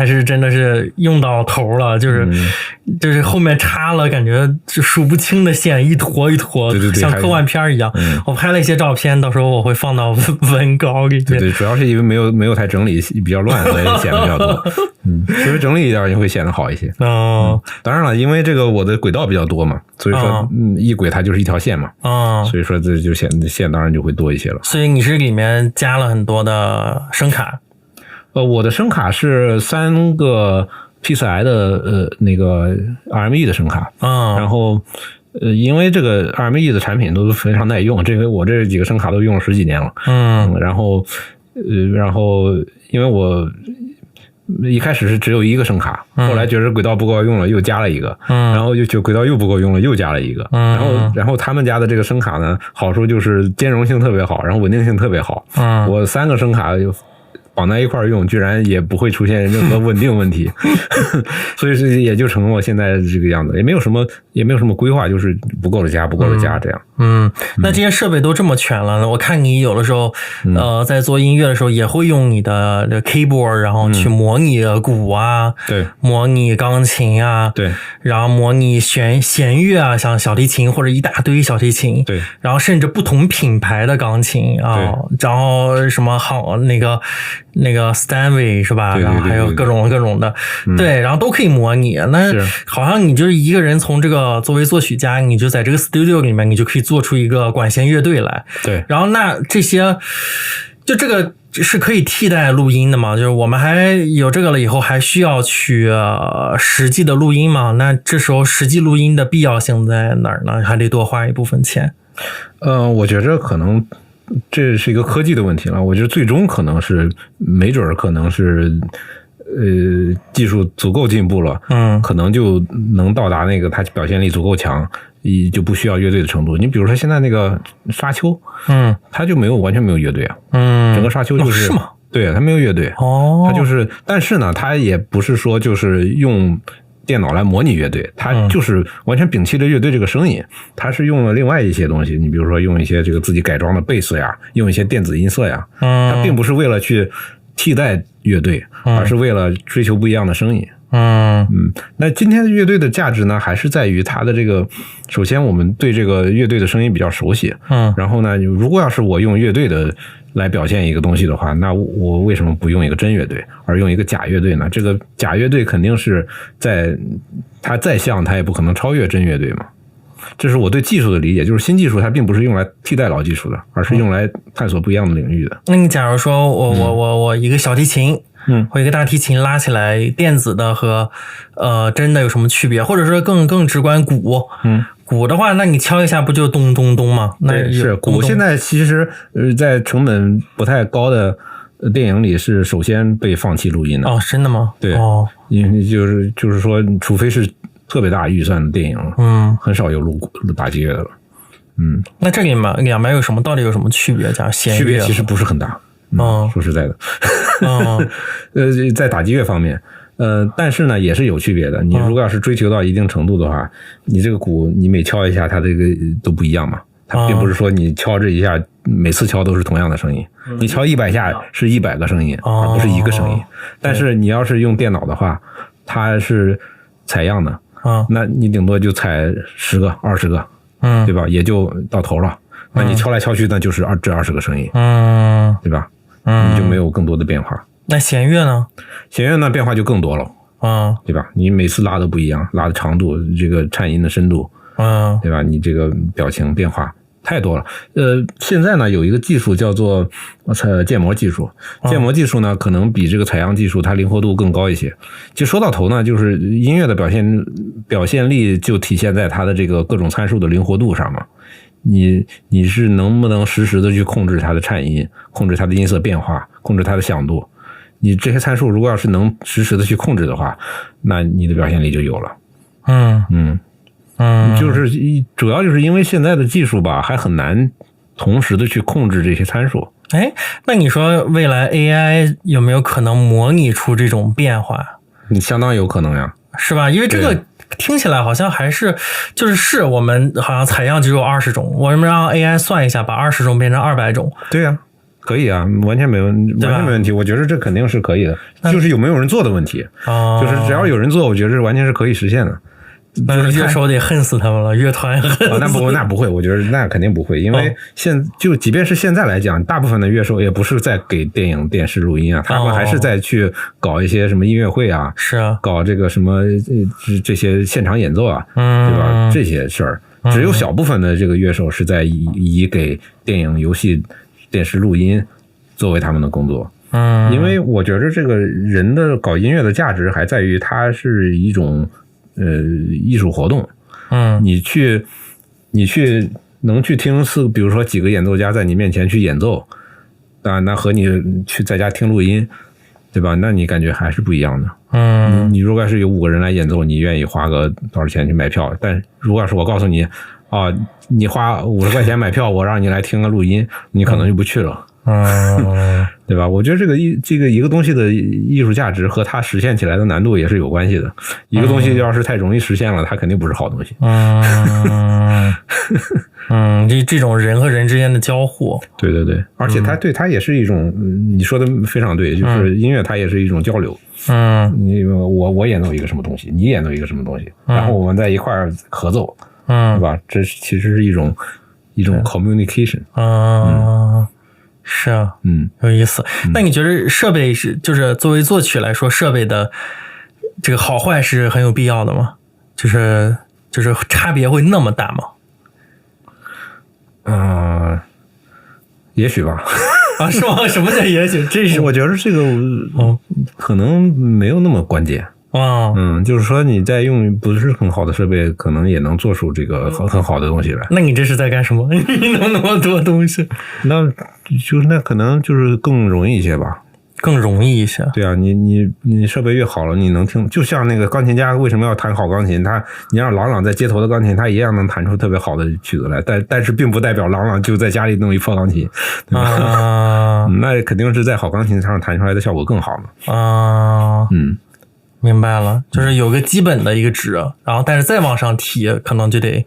是真的是用到头了，就是后面插了感觉就数不清的线，一坨一坨，对，像科幻片一样。我拍了一些照片，到时候我会放到文稿里面。对，主要是因为没有太整理，比较乱，所以显得比较多。稍微整理一点就会显得好一些。当然了，因为这个我的轨道比较多嘛，所以说一轨它就是一条线嘛。所以说这就线当然就会多一些了。所以你是里面加了很多的声卡。我的声卡是3个 PCI 的那个 RME 的声卡，然后因为这个 RME 的产品都非常耐用，我这几个声卡都用了10几年了，然后因为我一开始是只有一个声卡，后来觉得轨道不够用了，又加了一个，然后就轨道又不够用了，又加了一个，然后他们家的这个声卡呢，好处就是兼容性特别好，然后稳定性特别好，我3个声卡绑在一块用，居然也不会出现任何稳定问题，所以也就成了现在这个样子，也没有什么规划，就是不够的加这样。那这些设备都这么全了，我看你有的时候在做音乐的时候也会用你的 keyboard， 然后去模拟鼓啊，对，模拟钢琴啊，对，然后模拟弦乐啊，像小提琴或者一大堆小提琴，对，然后甚至不同品牌的钢琴啊，然后什么好那个 Steinway 是吧？然后还有各种的，对，然后都可以模拟。那好像你就是一个人从这个作为作曲家，你就在这个 studio 里面，你就可以做出一个管弦乐队来。对，然后那这些，就这个是可以替代录音的吗？就是我们还有这个了以后，还需要去实际的录音吗？那这时候实际录音的必要性在哪儿呢？还得多花一部分钱。我觉着可能这是一个科技的问题了。我觉得最终可能是没准可能是技术足够进步了，可能就能到达那个它表现力足够强，就不需要乐队的程度。你比如说现在那个沙丘，它就完全没有乐队啊，整个沙丘就是吗？对，它没有乐队，它就是，但是呢，它也不是说就是用电脑来模拟乐队，它就是完全摒弃了乐队这个声音，它是用了另外一些东西，你比如说用一些这个自己改装的贝斯呀，用一些电子音色呀，它并不是为了去替代乐队，而是为了追求不一样的声音。那今天的乐队的价值呢，还是在于它的这个，首先我们对这个乐队的声音比较熟悉，然后呢，如果要是我用乐队的来表现一个东西的话，那我为什么不用一个真乐队，而用一个假乐队呢？这个假乐队肯定是它再像，它也不可能超越真乐队嘛。这是我对技术的理解，就是新技术它并不是用来替代老技术的，而是用来探索不一样的领域的。那你假如说我一个小提琴，或一个大提琴拉起来，电子的和真的有什么区别？或者说更直观，鼓的话，那你敲一下不就咚咚咚吗？那是鼓。现在其实在成本不太高的电影里是首先被放弃录音的。真的吗？对，因为就是说，除非是特别大预算的电影，很少有录打击乐的了。那这里面两边到底有什么区别？讲区别其实不是很大。说实在的，在打击乐方面，但是呢也是有区别的。你如果要是追求到一定程度的话，你这个鼓你每敲一下，它这个都不一样嘛。它并不是说你敲这一下，每次敲都是同样的声音。你敲100下是100个声音，而不是一个声音。但是你要是用电脑的话，它是采样的，那你顶多就采10个、20个，对吧？也就到头了。那你敲来敲去，那就是这20个声音，对吧？你就没有更多的变化。那弦乐呢？弦乐呢变化就更多了，对吧？你每次拉都不一样，拉的长度，这个颤音的深度，对吧？你这个表情变化太多了。现在呢有一个技术叫做建模技术，建模技术呢可能比这个采样技术它灵活度更高一些。其实说到头呢，就是音乐的表现力就体现在它的这个各种参数的灵活度上嘛。你是能不能实时的去控制它的颤音，控制它的音色变化，控制它的响度。你这些参数如果要是能实时的去控制的话，那你的表现力就有了。就是主要就是因为现在的技术吧，还很难同时的去控制这些参数。哎，那你说未来 AI 有没有可能模拟出这种变化？你相当有可能呀，是吧？因为这个听起来好像还是就是我们好像采样只有20种，我们让 AI 算一下，把20种变成200种。对呀，可以啊，完全没问题。我觉得这肯定是可以的，就是有没有人做的问题。就是只要有人做，我觉得完全是可以实现的。那乐手得恨死他们了，乐团恨死那不会，我觉得那肯定不会，因为即便是现在来讲，大部分的乐手也不是在给电影电视录音啊，他们还是在去搞一些什么音乐会啊，是啊，搞这个什么这些现场演奏啊，对吧？这些事儿，只有小部分的这个乐手是在以给电影、游戏、电视录音作为他们的工作。因为我觉得这个人的搞音乐的价值还在于它是一种艺术活动。你去能去听比如说几个演奏家在你面前去演奏啊，那和你去在家听录音，对吧？那你感觉还是不一样的。你如果是有5个人来演奏，你愿意花个多少钱去买票？但如果要是我告诉你啊，你花50块钱买票，我让你来听个录音，你可能就不去了。对吧？我觉得这个一个东西的艺术价值和它实现起来的难度也是有关系的。一个东西要是太容易实现了，它肯定不是好东西。这种人和人之间的交互，对，而且它也是一种，你说的非常对，就是音乐它也是一种交流。我演奏一个什么东西，你演奏一个什么东西，然后我们在一块儿合奏，对吧？这其实是一种 communication。是啊，有意思。那你觉得设备就是作为作曲来说，设备的这个好坏是很有必要的吗？就是差别会那么大吗？也许吧。是吗？什么叫也许？这是我觉得这个可能没有那么关键。就是说你在用不是很好的设备，可能也能做出这个很好的东西来。那你这是在干什么？你弄那么多东西？那可能就是更容易一些吧。更容易一些。对啊，你设备越好了，你能听，就像那个钢琴家为什么要弹好钢琴？你让郎朗在街头的钢琴，他一样能弹出特别好的曲子来，但是并不代表郎朗就在家里弄一破钢琴，对吧？那肯定是在好钢琴上弹出来的效果更好嘛。明白了，就是有个基本的一个值，然后但是再往上提，可能就得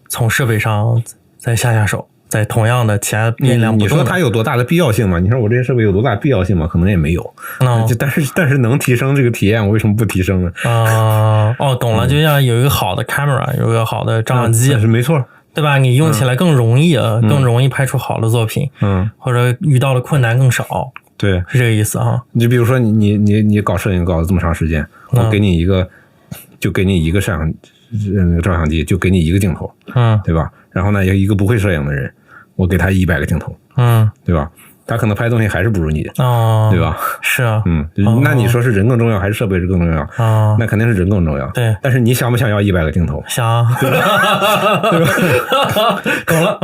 从设备上再下手，在同样的其他变量不动。你说它有多大的必要性吗？你说我这些设备有多大必要性吗？可能也没有。但是能提升这个体验，我为什么不提升呢？懂了，就像有一个好的 camera， 有一个好的照相机，是没错，对吧？你用起来更容易，更容易拍出好的作品，或者遇到的困难更少。对，是这个意思哈。你比如说你搞摄影搞了这么长时间，我给你一个，就给你一个照相机，就给你一个镜头，对吧？然后呢，有一个不会摄影的人，我给他100个镜头，对吧？他可能拍东西还是不如你，对吧？是啊，那你说是人更重要还是设备是更重要？那肯定是人更重要。对，但是你想不想要100个镜头？想，对吧？懂了，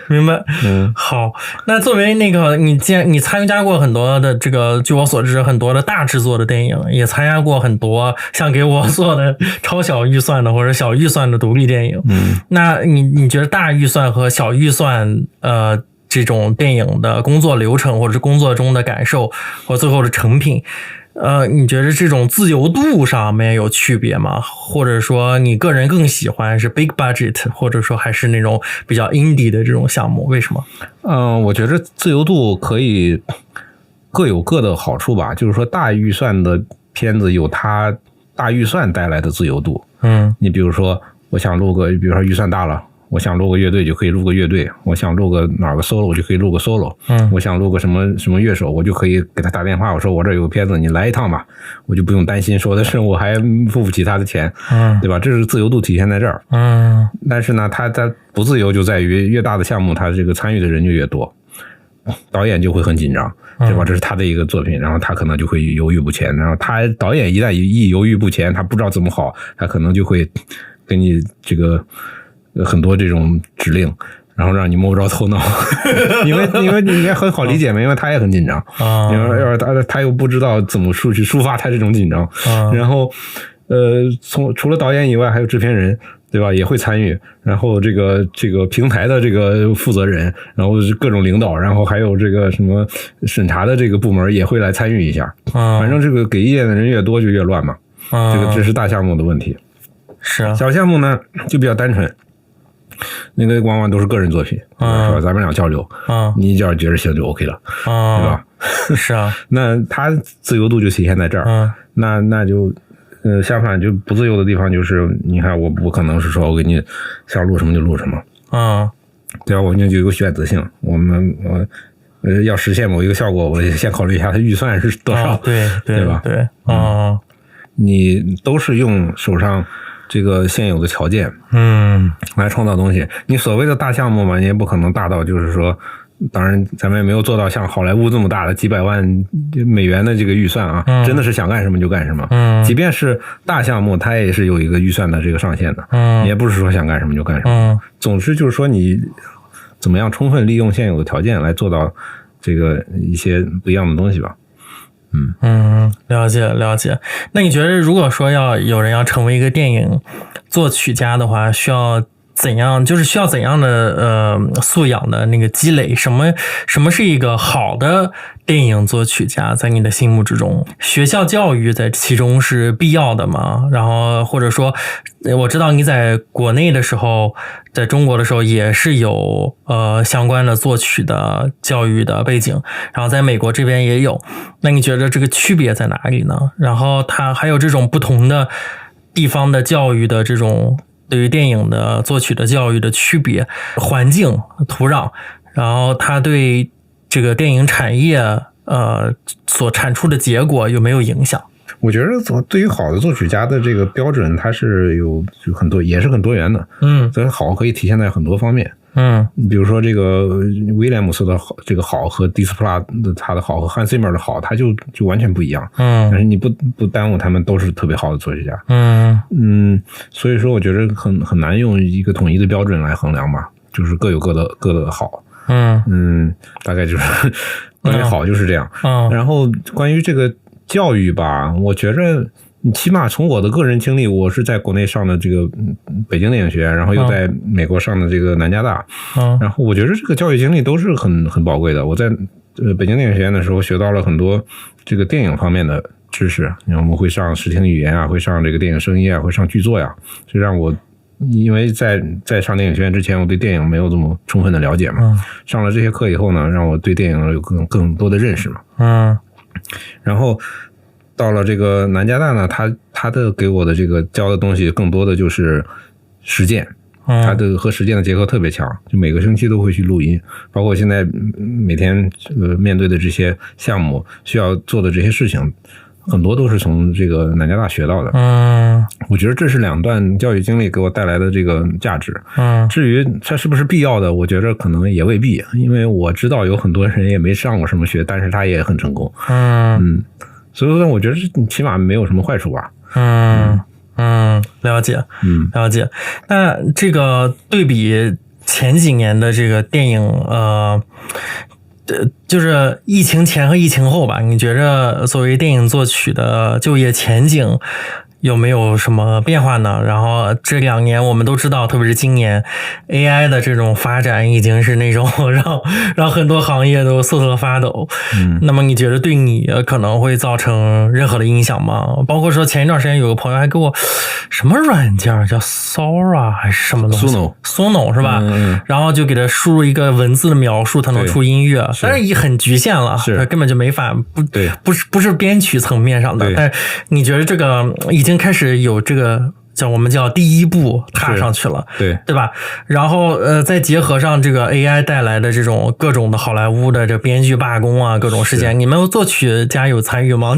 明白。好，那作为那个你参加过很多的这个，据我所知，很多的大制作的电影，也参加过很多像给我做的超小预算的或者小预算的独立电影。那你觉得大预算和小预算这种电影的工作流程，或者是工作中的感受，或最后的成品，你觉得这种自由度上面有区别吗？或者说你个人更喜欢是 big budget， 或者说还是那种比较 indie 的这种项目？为什么？我觉得自由度可以各有各的好处吧。就是说大预算的片子有它大预算带来的自由度。你比如说我想录个，比如说预算大了，我想录个乐队就可以录个乐队，我想录个哪个 solo 我就可以录个 solo，我想录个什么乐手，我就可以给他打电话，我说我这有个片子，你来一趟吧，我就不用担心说的是我还付不起他的钱，对吧？这是自由度体现在这儿。但是呢，它不自由就在于越大的项目，它这个参与的人就越多，导演就会很紧张，对吧？这是他的一个作品，然后他可能就会犹豫不前，然后导演一旦犹豫不前，他不知道怎么好，他可能就会跟你这个很多这种指令，然后让你摸不着头脑，因为你应该很好理解嘛，因为他也很紧张，要是他又不知道怎么去抒发他这种紧张，然后除了导演以外，还有制片人。对吧？也会参与，然后这个平台的这个负责人，然后各种领导，然后还有这个什么审查的这个部门也会来参与一下。反正这个给意见的人越多就越乱嘛。这是大项目的问题。是啊。小项目呢就比较单纯，那个往往都是个人作品，是吧？咱们俩交流，你只要觉得行就 OK 了，对吧？是啊。那他自由度就体现在这儿。那就。相反就不自由的地方就是，你看我不可能是说我给你想录什么就录什么，对吧？我们就有选择性，我要实现某一个效果，我先考虑一下它预算是多少，对吧？对，你都是用手上这个现有的条件，来创造东西。你所谓的大项目嘛，你也不可能大到就是说。当然，咱们也没有做到像好莱坞这么大的几百万美元的这个预算啊，真的是想干什么就干什么。即便是大项目，它也是有一个预算的这个上限的。也不是说想干什么就干什么。总之就是说，你怎么样充分利用现有的条件来做到这个一些不一样的东西吧。了解。那你觉得，如果说有人要成为一个电影作曲家的话，需要怎样的素养的那个积累？什么是一个好的电影作曲家？在你的心目之中，学校教育在其中是必要的吗？然后或者说，我知道你在国内的时候，在中国的时候也是有相关的作曲的教育的背景，然后在美国这边也有。那你觉得这个区别在哪里呢？然后它还有这种不同的地方的教育的这种。对于电影的作曲的教育的区别，环境、土壤，然后它对这个电影产业所产出的结果有没有影响？我觉得对于好的作曲家的这个标准，它是有很多，也是很多元的。这个好可以体现在很多方面。比如说这个威廉姆斯的好，这个好和迪斯普拉的他的好和汉斯季默的好，他就完全不一样。但是你不耽误他们都是特别好的作曲家。所以说我觉得很难用一个统一的标准来衡量吧，就是各有各的好。大概就是关于好就是这样。然后关于这个教育吧，我觉着起码从我的个人经历，我是在国内上的这个北京电影学院，然后又在美国上的这个南加大，然后我觉得这个教育经历都是很宝贵的。我在北京电影学院的时候学到了很多这个电影方面的知识，我们会上视听语言啊，会上这个电影声音啊，会上剧作呀，这让我因为在上电影学院之前，我对电影没有这么充分的了解嘛，上了这些课以后呢，让我对电影有更多的认识嘛。然后到了这个南加大呢，他的给我的这个教的东西更多的就是实践，他的和实践的结合特别强，就每个星期都会去录音，包括现在每天面对的这些项目需要做的这些事情，很多都是从这个南加大学到的。我觉得这是两段教育经历给我带来的这个价值。至于它是不是必要的，我觉得可能也未必，因为我知道有很多人也没上过什么学，但是他也很成功。所以说我觉得起码没有什么坏处吧。了解。那这个对比前几年的这个电影，就是疫情前和疫情后吧，你觉着作为电影作曲的就业前景有没有什么变化呢？然后这2年我们都知道，特别是今年 AI 的这种发展已经是那种让很多行业都瑟瑟发抖。那么你觉得对你可能会造成任何的影响吗？包括说前一段时间有个朋友还给我什么软件叫 Sora 还是什么东西 Sono 是吧？然后就给他输入一个文字的描述，它能出音乐，但是也很局限了，它根本就没法不是编曲层面上的。但是你觉得这个已经开始有这个我们叫第一步踏上去了，对吧？然后再结合上这个 AI 带来的这种各种的好莱坞的这编剧罢工啊，各种事件，你们作曲家有参与吗？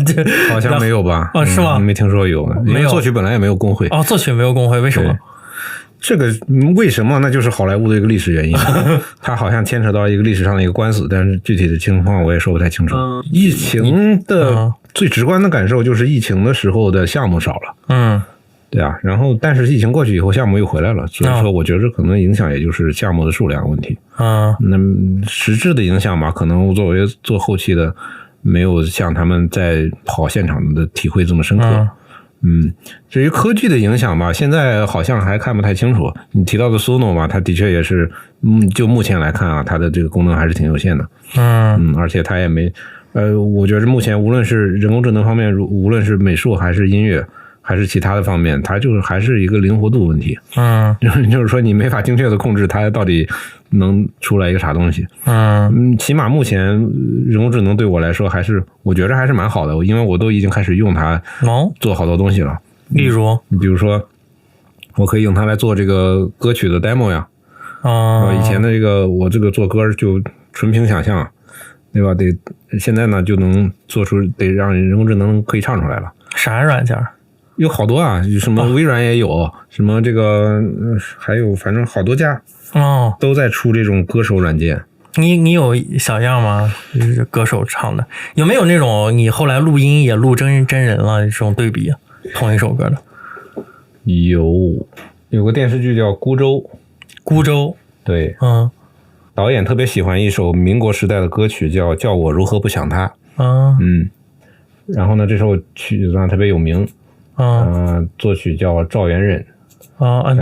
好像没有吧？是吗？没听说有，没有。作曲本来也没有工会。作曲没有工会，为什么？这个为什么？那就是好莱坞的一个历史原因，它好像牵扯到一个历史上的一个官司，但是具体的情况我也说不太清楚。疫情的最直观的感受就是疫情的时候的项目少了。对啊，然后但是疫情过去以后，项目又回来了，所以说我觉得可能影响也就是项目的数量问题。那实质的影响吧，可能作为做后期的，没有像他们在跑现场的体会这么深刻。至于科技的影响吧，现在好像还看不太清楚。你提到的 Sono 嘛，它的确也是，就目前来看啊，它的这个功能还是挺有限的。而且它也没，我觉得目前无论是人工智能方面，无论是美术还是音乐，还是其他的方面，它就是还是一个灵活度问题。就是说你没法精确的控制它到底能出来一个啥东西。起码目前人工智能对我来说还是，我觉得还是蛮好的，因为我都已经开始用它做好多东西了。例如，比如说，我可以用它来做这个歌曲的 demo 呀。以前的这个我这个做歌就纯凭想象，对吧？现在呢就能做出，得让人工智能可以唱出来了。啥软件？有好多啊，什么微软也有，什么这个还有反正好多家都在出这种歌手软件。你有小样吗？就是歌手唱的，有没有那种你后来录音也录真人了这种对比同一首歌的？有个电视剧叫《孤舟》，对，导演特别喜欢一首民国时代的歌曲，叫我如何不想他。然后呢，这首曲子特别有名。作曲叫赵元任。赵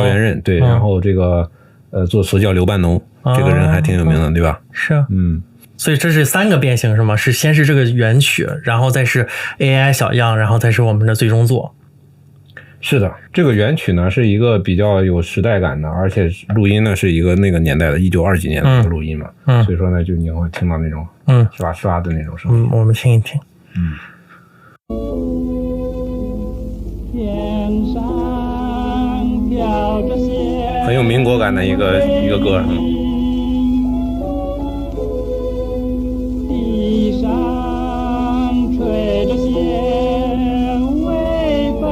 元任，对，然后这个作词叫刘半农，这个人还挺有名的，对吧？是。所以这是3个变形是吗？是先是这个原曲，然后再是 AI 小样，然后再是我们的最终作。是的，这个原曲呢是一个比较有时代感的，而且录音呢是一个那个年代的1920几年的录音嘛。所以说呢，就你会听到那种刷刷的那种声音。我们听一听。天上飘着雪，很有民国感的一个歌。地上吹着些微风，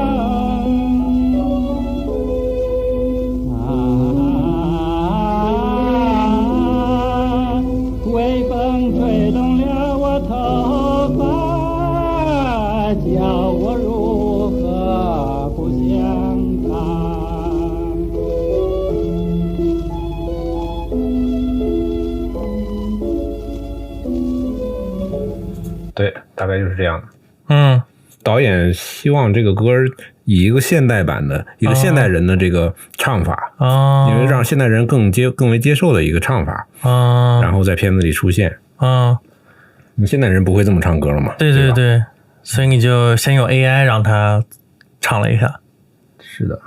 微风吹动了我头发，叫我如何不想他。对，大概就是这样的。导演希望这个歌以一个现代版的一个现代人的这个唱法，因为让现代人更为接受的一个唱法，然后在片子里出现。现代人不会这么唱歌了嘛？对，所以你就先用 AI 让他唱了一下。是的。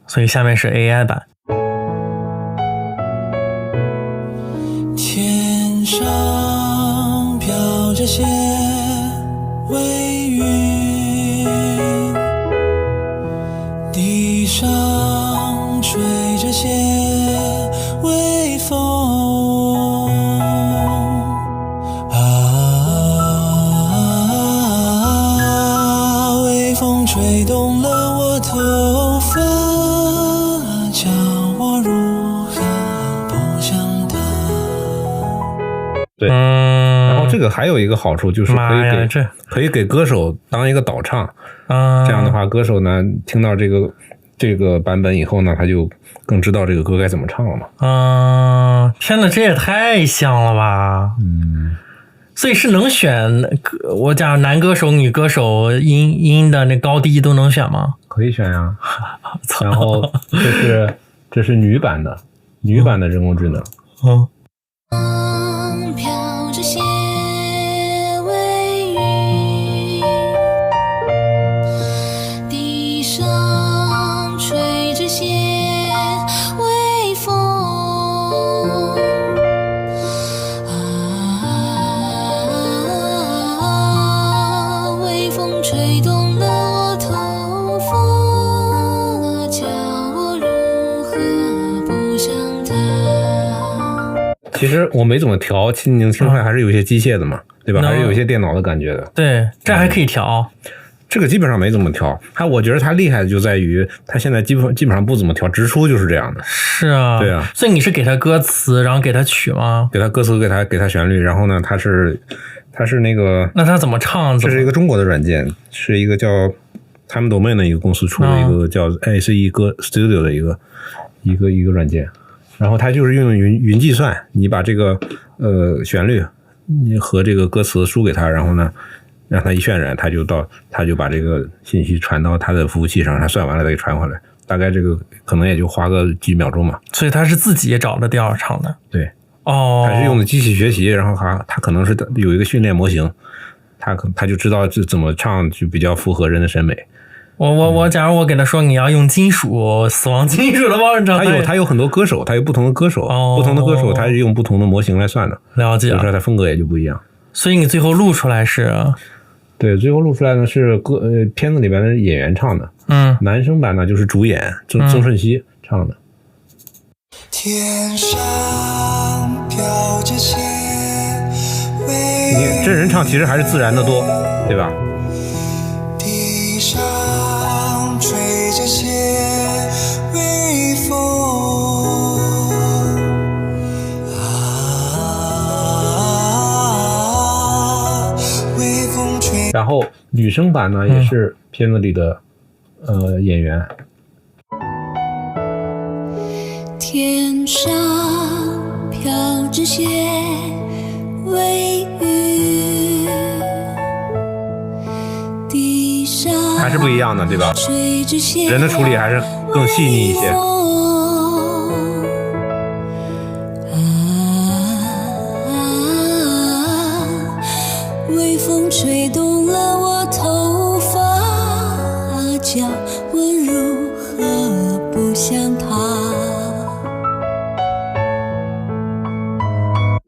所以下面是 AI 版。天上飘着些微云，地上吹着些微风，微风吹动了我头发，叫我如何不想他。对，然后这个还有一个好处就是可以给歌手当一个导唱。这样的话，歌手呢听到这个版本以后呢，他就更知道这个歌该怎么唱了嘛。天哪，这也太像了吧！所以是能选，我讲男歌手、女歌手音的那高低都能选吗？可以选呀。然后这是女版的人工智能。飘着些微云，地上吹着些微风，微风吹动了我头发，叫我如何不想他。其实我没怎么调，你能听出来还是有一些机械的嘛，对吧？还是有一些电脑的感觉的。对，这还可以调。这个基本上没怎么调，我觉得它厉害的就在于它现在基本上不怎么调，直出就是这样的。是啊，对啊。所以你是给它歌词，然后给它曲吗？给它歌词，给它旋律，然后呢，它是它是那个，那他怎么唱？这是一个中国的软件，是一个叫 Time Domain 的一个公司出的一个叫 ACE 歌 Studio 的一个软件，然后它就是用云计算，你把这个旋律你和这个歌词输给他，然后呢让他一渲染，他就把这个信息传到他的服务器上，他算完了再给传回来，大概这个可能也就花个几秒钟嘛。所以他是自己找的调唱的。对，他是用的机器学习，然后他可能是有一个训练模型，他就知道这怎么唱就比较符合人的审美。我假如我给他说你要用金属死亡金属的方式唱，他有很多歌手，他有不同的歌手，不同的歌手他是用不同的模型来算的。了解，所以说他风格也就不一样。所以你最后录出来是？对，最后录出来呢是片子里边的演员唱的，男生版呢就是主演曾舜晞唱的。天上飘着雪，你真人唱其实还是自然的多，对吧？地上吹着些微风微风吹。然后女生版呢也是片子里的演员。天上飘着些微雨，地上还是不一样的，对吧？吹着些人的处理还是更细腻一些。微风吹动了我头发，叫我如何不像他。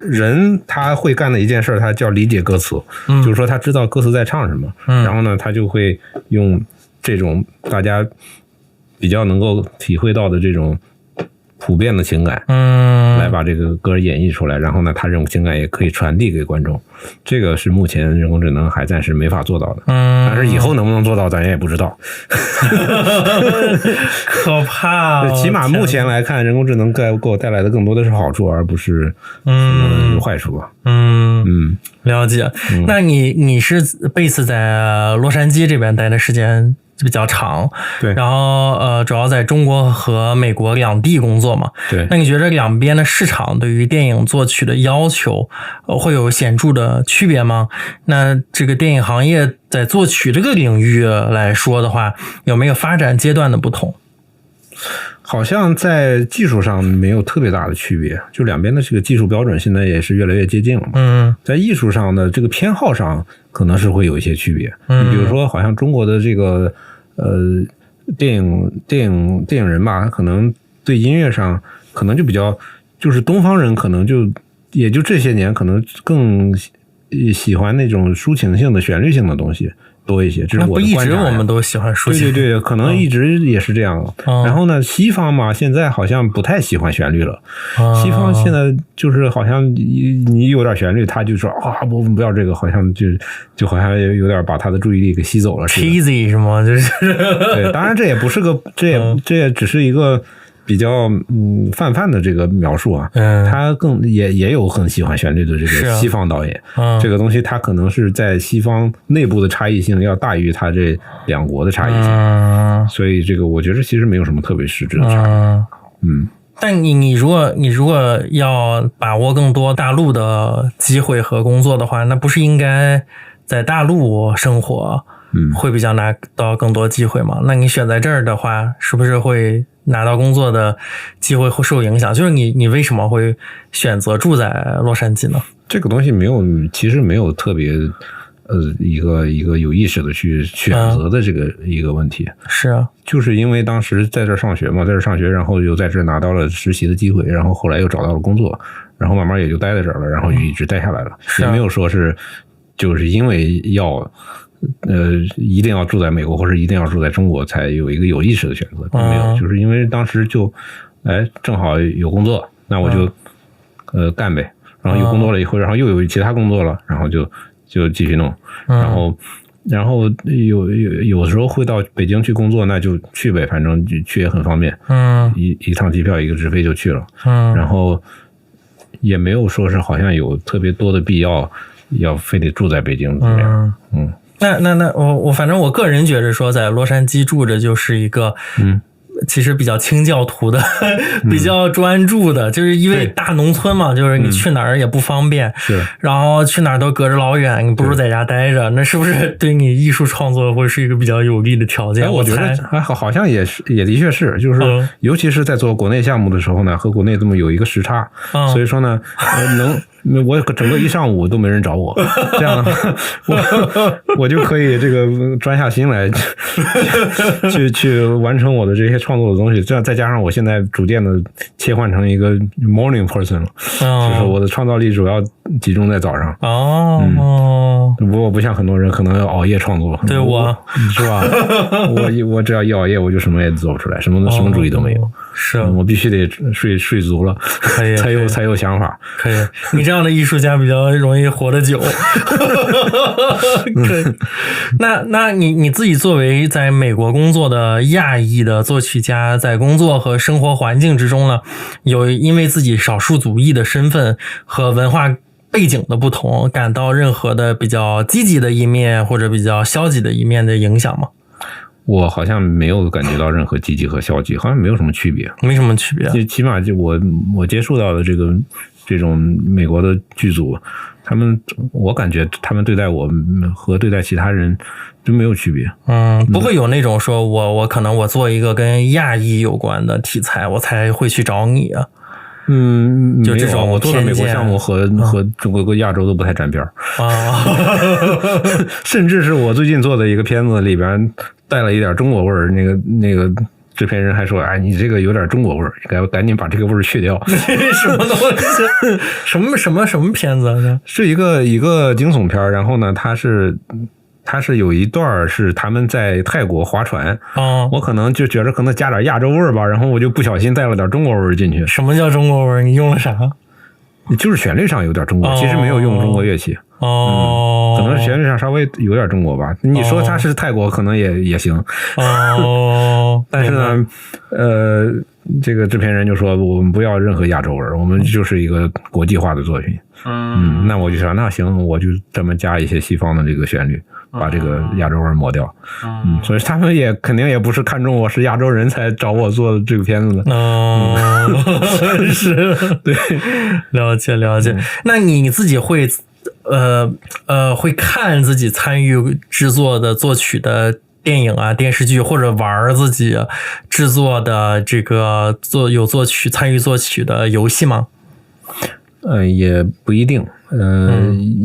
人他会干的一件事，他叫理解歌词，就是说他知道歌词在唱什么，然后呢，他就会用这种大家比较能够体会到的这种普遍的情感，来把这个歌演绎出来，然后呢，他这种情感也可以传递给观众，这个是目前人工智能还暂时没法做到的，但是以后能不能做到，咱也不知道。可怕起码目前来看，人工智能给我带来的更多的是好处，而不是坏处吧。了解。那你是base在洛杉矶这边待的时间比较长，对，然后主要在中国和美国两地工作嘛，对。那你觉得两边的市场对于电影作曲的要求会有显著的区别吗？那这个电影行业在作曲这个领域来说的话，有没有发展阶段的不同？好像在技术上没有特别大的区别，就两边的这个技术标准现在也是越来越接近了嘛。在艺术上的这个偏好上可能是会有一些区别。你比如说，好像中国的这个电影人吧，可能对音乐上可能就比较，就是东方人可能也就这些年可能更喜欢那种抒情性的旋律性的东西多一些，这是我的观察。那不一直我们都喜欢抒情？对，可能一直也是这样。然后呢，西方嘛，现在好像不太喜欢旋律了。西方现在就是好像你有点旋律，他就说我们不要这个，好像就好像有点把他的注意力给吸走了。cheesy 是吗？就是对，当然这也不是个，这也只是一个比较泛的这个描述啊，他也有很喜欢旋律的这个西方导演，这个东西他可能是在西方内部的差异性要大于他这两国的差异性，所以这个我觉得其实没有什么特别实质的差异。但你如果要把握更多大陆的机会和工作的话，那不是应该在大陆生活会比较拿到更多机会吗？那你选在这儿的话，是不是会拿到工作的机会会受影响？就是你为什么会选择住在洛杉矶呢？这个东西其实没有特别一个有意识的去选择的这个一个问题。是啊，就是因为当时在这儿上学嘛，在这儿上学，然后又在这儿拿到了实习的机会，然后后来又找到了工作，然后慢慢也就待在这儿了，然后就一直待下来了，也没有说是就是因为要一定要住在美国或者一定要住在中国才有一个有意识的选择，并没有，就是因为当时就正好有工作，那我就干呗，然后有工作了以后，然后又有其他工作了，然后就继续弄，然后有时候会到北京去工作，那就去呗，反正去也很方便，一趟机票一个直飞就去了，然后也没有说是好像有特别多的必要要非得住在北京怎么样？那我反正我个人觉得说，在洛杉矶住着就是一个其实比较清教徒的，比较专注的，就是因为大农村嘛，就是你去哪儿也不方便，是，然后去哪儿都隔着老远，你不如在家待着，那是不是对你艺术创作会是一个比较有利的条件？我觉得好像也是，也的确是，就是尤其是在做国内项目的时候呢，和国内这么有一个时差，所以说呢，我整个一上午都没人找我，这样我就可以这个专下心来去完成我的这些创作的东西。这样再加上我现在逐渐的切换成一个 morning person 了，就是我的创造力主要集中在早上。我不像很多人可能要熬夜创作，对我是吧？我只要一熬夜，我就什么也做不出来，什么主意都没有。是我必须得睡足了，可以才有想法。可以，你这样的艺术家比较容易活得久。可以，那你自己作为在美国工作的亚裔的作曲家，在工作和生活环境之中呢，有因为自己少数族裔的身份和文化背景的不同，感到任何的比较积极的一面或者比较消极的一面的影响吗？我好像没有感觉到任何积极和消极，好像没有什么区别，没什么区别。起码就我接触到的这种美国的剧组，我感觉他们对待我和对待其他人就没有区别。不会有那种说我可能我做一个跟亚裔有关的题材，我才会去找你啊。就这种我做的美国项目和中国和亚洲都不太沾边甚至是我最近做的一个片子里边带了一点中国味儿，那个制片人还说，哎，你这个有点中国味儿，你赶紧把这个味儿去掉。什么东西？什么片子啊？是一个惊悚片，然后呢，它是有一段是他们在泰国划船，我可能就觉得可能加点亚洲味儿吧，然后我就不小心带了点中国味儿进去。什么叫中国味儿？你用了啥？就是旋律上有点中国，其实没有用中国乐器。可能旋律上稍微有点中国吧。你说它是泰国，可能也行。但是呢，这个制片人就说我们不要任何亚洲味儿，我们就是一个国际化的作品。那我就想，那行，我就专门加一些西方的这个旋律，把这个亚洲味抹掉。所以他们也肯定也不是看中我是亚洲人才找我做这个片子的。是，对，了解。那你自己会会看自己参与制作的作曲的电影啊、电视剧，或者玩自己制作的这个参与作曲的游戏吗？也不一定，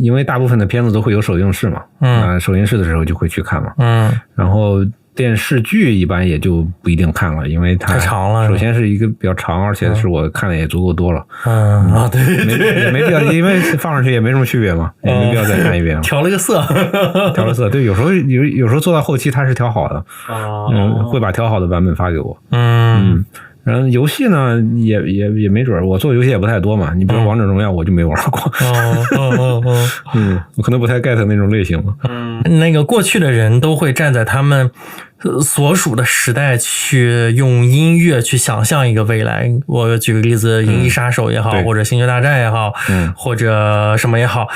因为大部分的片子都会有首映式嘛，首映式的时候就会去看嘛，然后电视剧一般也就不一定看了，因为它太长了。首先是一个比较长，而且是我看的也足够多了。对，也没必要，因为放上去也没什么区别嘛，也没必要再看一遍了。调了个色，对，有时候做到后期它是调好的，会把调好的版本发给我。然后游戏呢，也没准，我做游戏也不太多嘛。你比如王者荣耀，我就没玩过。我可能不太 get 那种类型嘛。那个过去的人都会站在他们所属的时代去用音乐去想象一个未来。我举个例子，《银翼杀手》也好，或者《星球大战》也好，或者什么也好，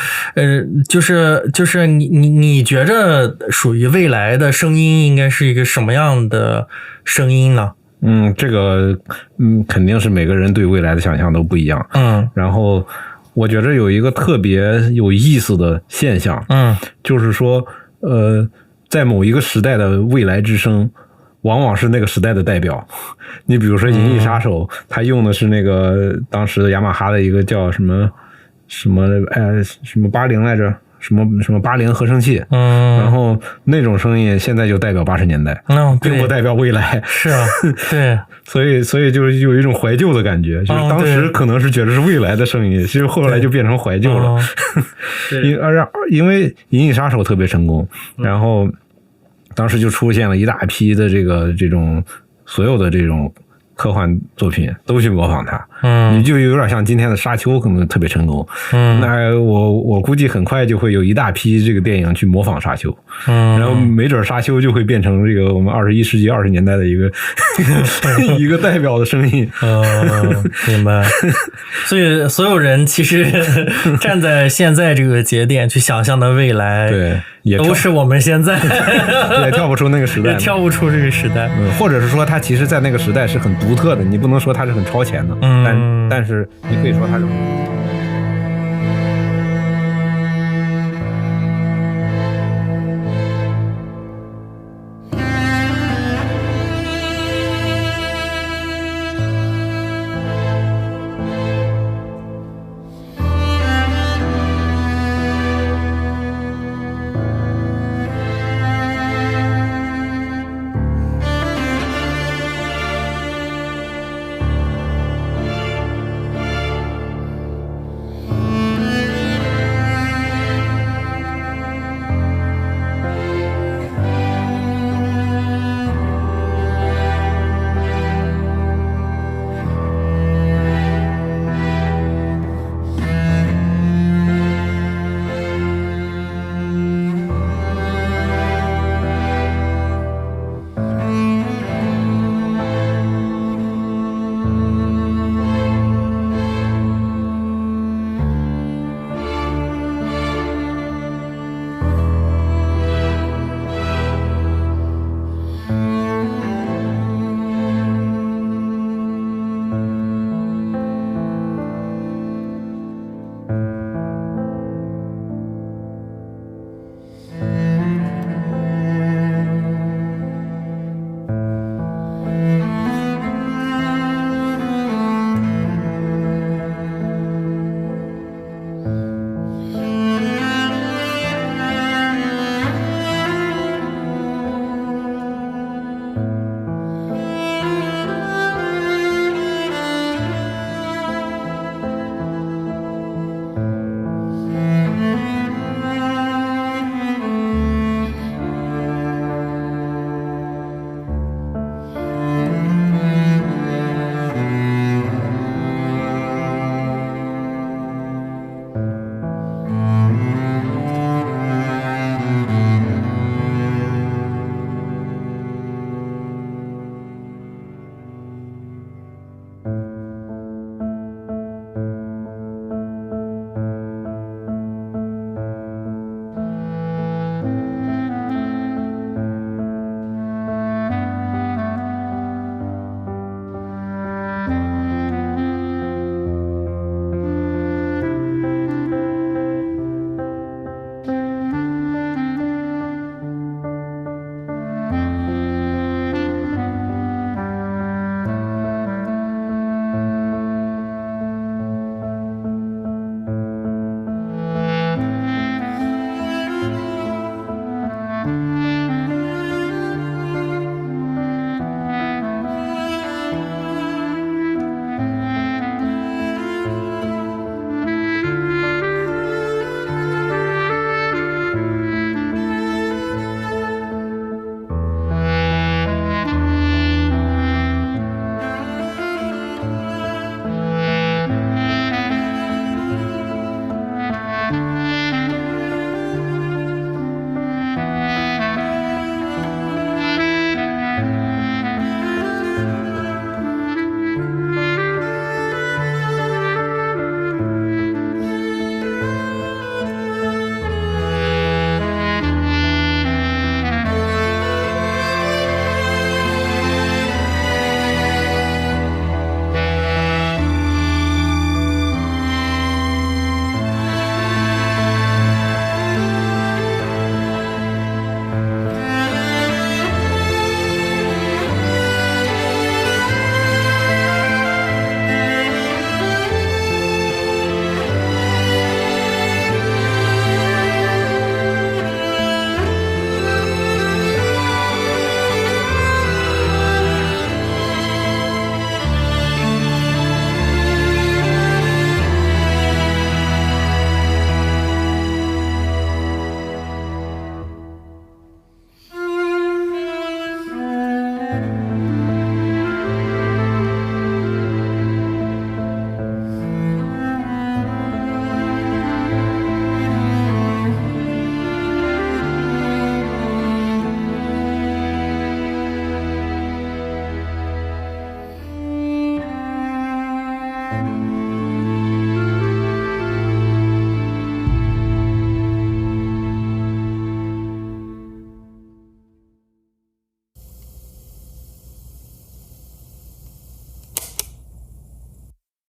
就是你觉着属于未来的声音应该是一个什么样的声音呢？这个肯定是每个人对未来的想象都不一样。然后我觉得有一个特别有意思的现象，就是说在某一个时代的未来之声往往是那个时代的代表。你比如说《银翼杀手》，他用的是那个当时的雅马哈的一个叫什么80来着，什么80合成器，然后那种声音现在就代表80年代，并不代表未来。是啊，对，所以就是有一种怀旧的感觉，就是当时可能是觉得是未来的声音，其实后来就变成怀旧了。因为《银翼杀手》特别成功，然后当时就出现了一大批的这种所有的这种科幻作品都去模仿它。你就有点像今天的沙丘，可能特别成功。那我估计很快就会有一大批这个电影去模仿沙丘，然后没准沙丘就会变成这个我们21世纪20年代的一个一个代表的声音。明白。所以所有人其实站在现在这个节点去想象的未来，对，也都是我们现在也跳不出那个时代，也跳不出这个时代。或者是说它其实在那个时代是很独特的，你不能说它是很超前的，但是你可以说它是。